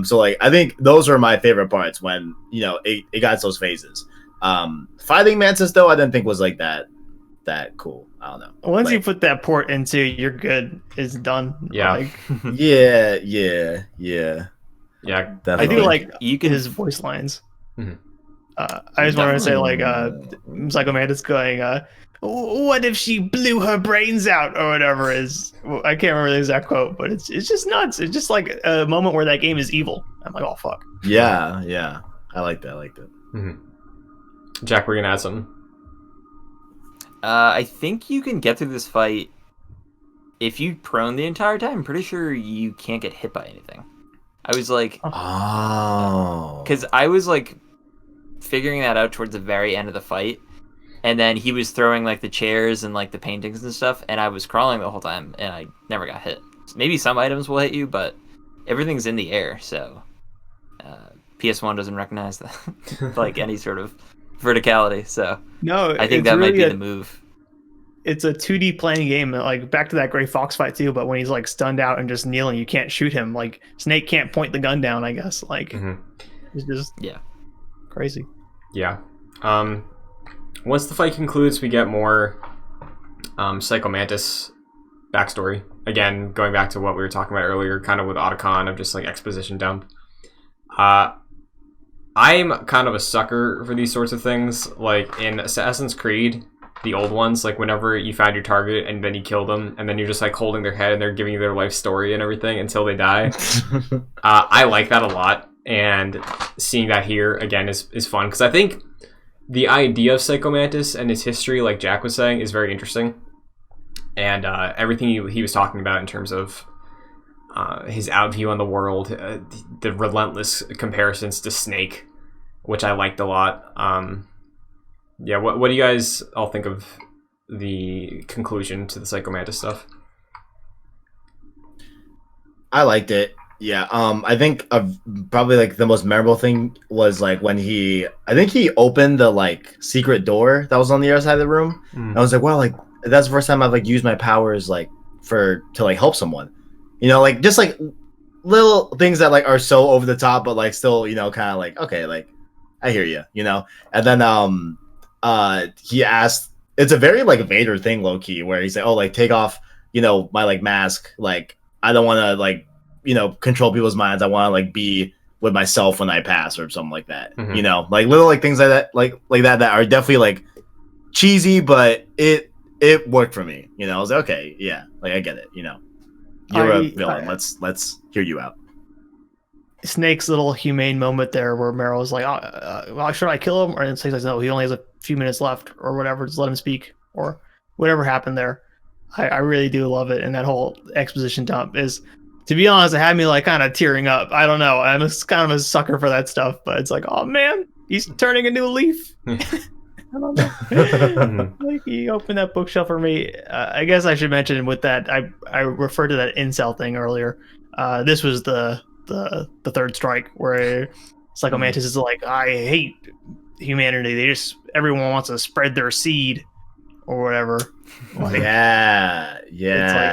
So, like, I think those were my favorite parts when, you know, it got those phases. Fighting Mantis, though, I didn't think was, like, that cool. I don't know. Once like, you put that port into, you're good. It's done. Yeah. Like, yeah. yeah, I Definitely. do like You can his voice lines. Mhm. I just wanted to say, like, Psycho Mantis going, what if she blew her brains out or whatever is, I can't remember the exact quote, but it's just nuts. It's just like a moment where that game is evil. I'm like, oh fuck. Yeah. I like that. Mm-hmm. Jack, we're gonna add something. I think you can get through this fight if you prone the entire time, I'm pretty sure you can't get hit by anything. I was like, oh, because I was like figuring that out towards the very end of the fight, and then he was throwing like the chairs and like the paintings and stuff, and I was crawling the whole time, and I never got hit. Maybe some items will hit you, but everything's in the air, so PS1 doesn't recognize that like any sort of verticality. So No, I think that might be the move. It's a 2D playing game, like back to that Gray Fox fight too. But when he's like stunned out and just kneeling, you can't shoot him. Like Snake can't point the gun down. I guess like it's just crazy. Yeah. Once the fight concludes, we get more Psycho Mantis backstory. Again, going back to what we were talking about earlier, kind of with Otacon of just like exposition dump. I'm kind of a sucker for these sorts of things. Like in Assassin's Creed, the old ones, like whenever you found your target and then you kill them, and then you're just like holding their head and they're giving you their life story and everything until they die. I like that a lot, and seeing that here again is fun, because I think the idea of Psycho Mantis and his history, like Jack was saying, is very interesting, and everything he was talking about in terms of his outview on the world, the relentless comparisons to Snake, which I liked a lot. Yeah, what do you guys all think of the conclusion to the Psycho Mantis stuff? I liked it. Yeah, I think probably like the most memorable thing was like when I think he opened the like secret door that was on the other side of the room. And I was like, wow, like that's the first time I've like used my powers like to like help someone. You know, like just like little things that like are so over the top, but like still, you know, kind of like, okay, like I hear you, you know. And then he asked, it's a very like Vader thing, low key, where he's like, oh, like take off, you know, my like mask, like I don't want to like, you know, control people's minds. I want to like be with myself when I pass or something like that. You know, like little like things like that, like that are definitely like cheesy, but it worked for me. You know, I was like, okay, yeah, like I get it. You know, you're a villain. Let's hear you out. Snake's little humane moment there where Meryl's like, well, should I kill him? And Snake's like, no, he only has a few minutes left or whatever. Just let him speak or whatever happened there. I really do love it. And that whole exposition dump is, to be honest, it had me like kind of tearing up. I don't know. I'm kind of a sucker for that stuff, but it's like, oh man, he's turning a new leaf. I don't know. Like he opened that bookshelf for me. I guess I should mention with that, I referred to that incel thing earlier. This was the third strike where Psycho Mantis is like, I hate humanity. Everyone wants to spread their seed or whatever. Like, yeah,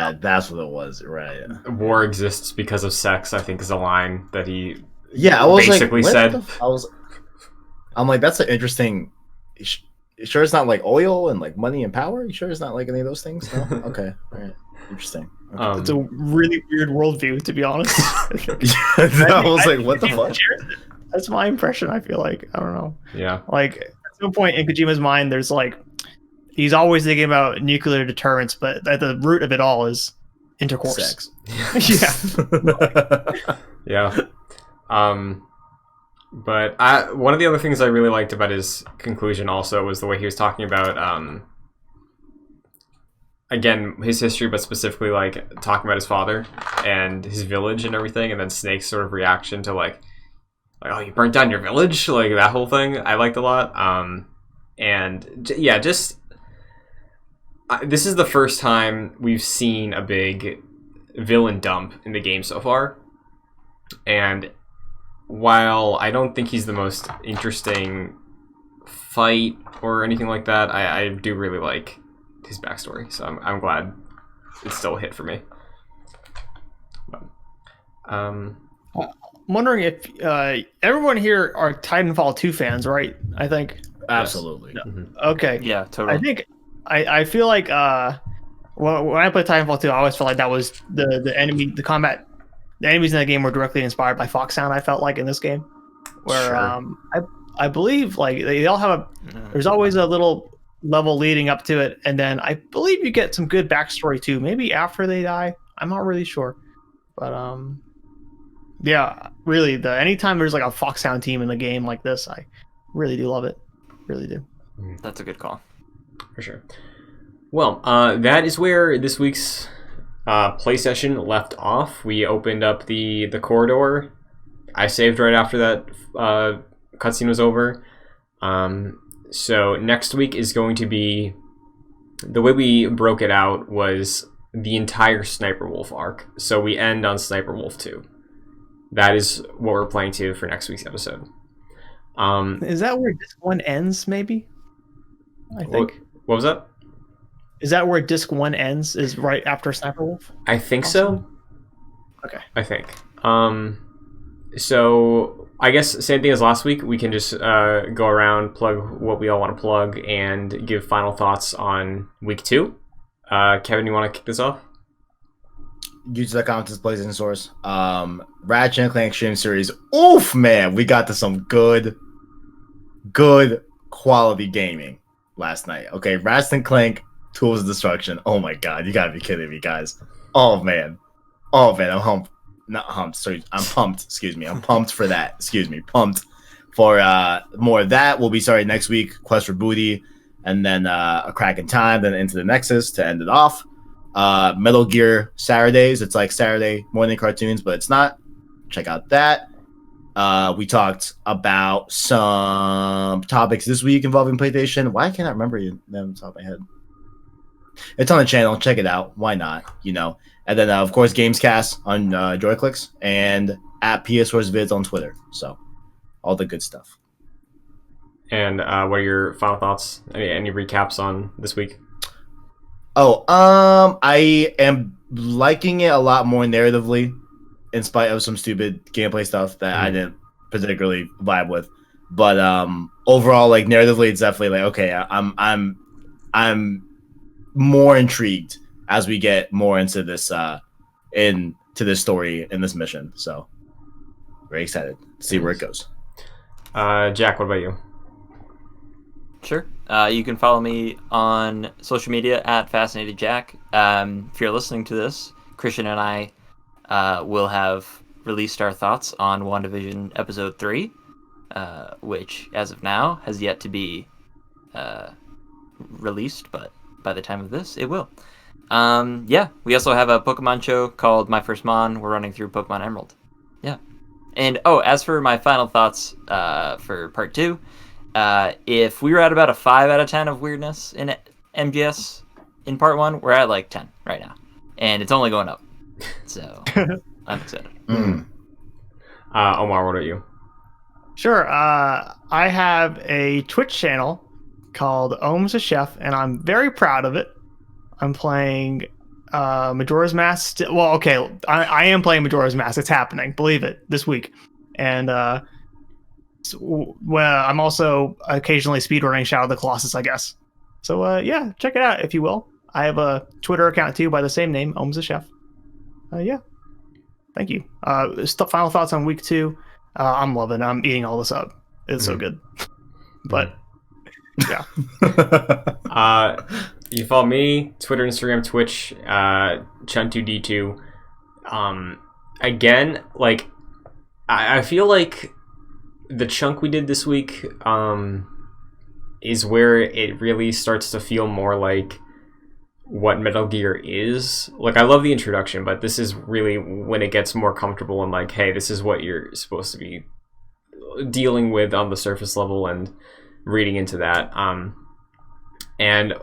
like, that's what it was, right? War exists because of sex, I think, is a line that he I was basically like, said. I'm like, that's an interesting. You sure it's not like oil and like money and power? You sure it's not like any of those things? No? Okay, all right, interesting. Okay. It's a really weird worldview, to be honest. I was like, what the fuck? That's my impression. I feel like, I don't know. Yeah. Like at some point in Kojima's mind, there's like, he's always thinking about nuclear deterrence, but at the root of it all is intercourse. Sex. Yeah. But one of the other things I really liked about his conclusion also was the way he was talking about, again, his history, but specifically like talking about his father and his village and everything, and then Snake's sort of reaction to like, oh, you burnt down your village? Like that whole thing I liked a lot. And yeah, just this is the first time we've seen a big villain dump in the game so far. And while I don't think he's the most interesting fight or anything like that, I do really like his backstory. So I'm glad it's still a hit for me. But, I'm wondering if everyone here are Titanfall 2 fans, right? I think. Absolutely. No. Okay. Yeah, totally. I think I feel like when I played Titanfall 2, I always felt like that was the enemy, the combat, the enemies in that game were directly inspired by Fox Sound. I felt like in this game, where Sure. I believe like they all have there's always a little level leading up to it, and then I believe you get some good backstory too. Maybe after they die, I'm not really sure, but yeah, really, anytime there's like a Fox Sound team in the game like this, I really do love it. Really do. That's a good call. For sure. Well, that is where this week's play session left off. We opened up the corridor. I saved right after that cutscene was over. So next week is going to be, the way we broke it out was the entire Sniper Wolf arc. So we end on Sniper Wolf 2. That is what we're playing to for next week's episode. Is that where disc 1 ends, maybe? I think. What was that? Is that where disc 1 ends, is right after Sniper Wolf? I think so. Okay. I think. So I guess same thing as last week. We can just go around, plug what we all want to plug, and give final thoughts on week 2. Kevin, you want to kick this off? YouTube.com to PlayStation Source. Ratchet and Clank Extreme Series. Oof, man, we got to some good quality gaming last night. Okay, Ratchet and Clank Tools of Destruction. Oh my god, you gotta be kidding me, guys. Oh man, I'm humped. Not humped. Sorry, I'm pumped. Excuse me. I'm pumped for that. Excuse me. Pumped for more of that. We'll be starting next week. Quest for Booty, and then a Crack in Time, then into the Nexus to end it off. Metal Gear Saturdays. It's like Saturday morning cartoons, but it's not. Check out that. We talked about some topics this week involving PlayStation. Why can't I remember them on the top of my head? It's on the channel. Check it out. Why not? You know. And then, of course, Gamescast on JoyClicks and at PS4's Vids on Twitter. So, all the good stuff. And what are your final thoughts? Any recaps on this week? Oh, I am liking it a lot more narratively, in spite of some stupid gameplay stuff that I didn't particularly vibe with. But overall, like narratively, it's definitely like okay, I'm more intrigued as we get more into this story in this mission. So very excited to see where it goes. Jack, what about you? Sure. You can follow me on social media at FascinatedJack. If you're listening to this, Christian and I will have released our thoughts on WandaVision Episode 3, which, as of now, has yet to be released, but by the time of this, it will. Yeah, we also have a Pokemon show called My First Mon. We're running through Pokemon Emerald. Yeah. And, as for my final thoughts for Part 2, if we were at about a 5 out of 10 of weirdness in MGS in Part 1, we're at like 10 right now. And it's only going up. So, I'm excited. Omar, what are you? Sure. I have a Twitch channel called Ohm's a Chef, and I'm very proud of it. I'm playing Majora's Mask. Well, okay, I am playing Majora's Mask. It's happening, believe it, this week. And I'm also occasionally speedrunning Shadow of the Colossus, I guess. So yeah, check it out if you will. I have a Twitter account too by the same name, Ohm's a Chef. Yeah, thank you. Final thoughts on week 2. I'm loving it. I'm eating all this up. It's so good. But yeah. You follow me, Twitter, Instagram, Twitch, Chun2D2. Again, like, I feel like the chunk we did this week is where it really starts to feel more like what Metal Gear is. Like, I love the introduction, but this is really when it gets more comfortable and like, hey, this is what you're supposed to be dealing with on the surface level and reading into that. And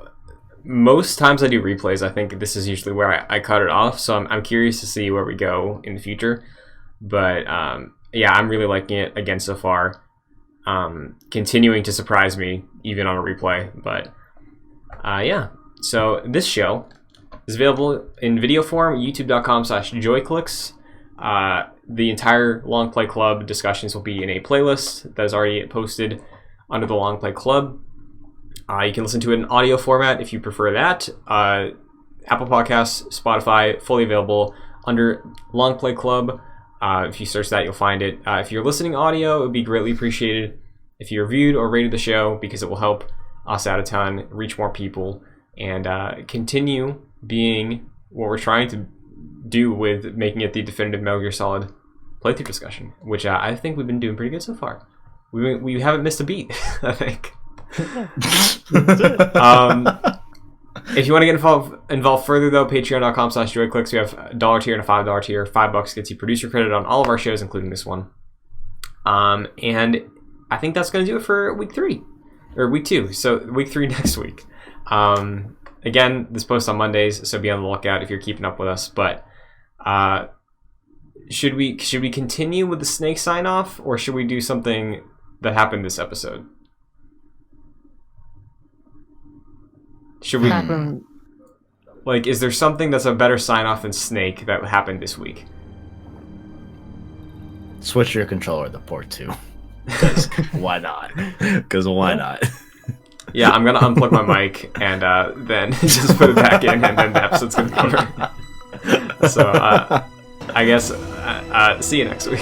most times I do replays, I think this is usually where I cut it off. So I'm curious to see where we go in the future. But yeah, I'm really liking it again so far. Continuing to surprise me even on a replay. But yeah, so this show is available in video form, youtube.com/joyclicks. The entire Longplay Club discussions will be in a playlist that is already posted under the Longplay Club. You can listen to it in audio format if you prefer that. Apple Podcasts, Spotify, fully available under Longplay Club. If you search that, you'll find it. If you're listening audio, it would be greatly appreciated if you reviewed or rated the show, because it will help us out a ton, reach more people, and continue being what we're trying to do with making it the definitive Metal Gear Solid playthrough discussion, which I think we've been doing pretty good so far. We haven't missed a beat, I think. If you want to get involved further, though, patreon.com/joyclicks. We have a $1 tier and a $5 tier. $5 gets you producer credit on all of our shows, including this one. And I think that's going to do it for week 3. Or week 2. So week 3 next week. Again, this posts on Mondays, so be on the lookout if you're keeping up with us. But should we continue with the snake sign-off, or should we do something that happened this episode? Should we like? Is there something that's a better sign-off than Snake that happened this week? Switch your controller to port 2. Because why not? Because why not? Yeah, I'm gonna unplug my mic and then just put it back in, and then the episode's gonna be over. So I guess see you next week.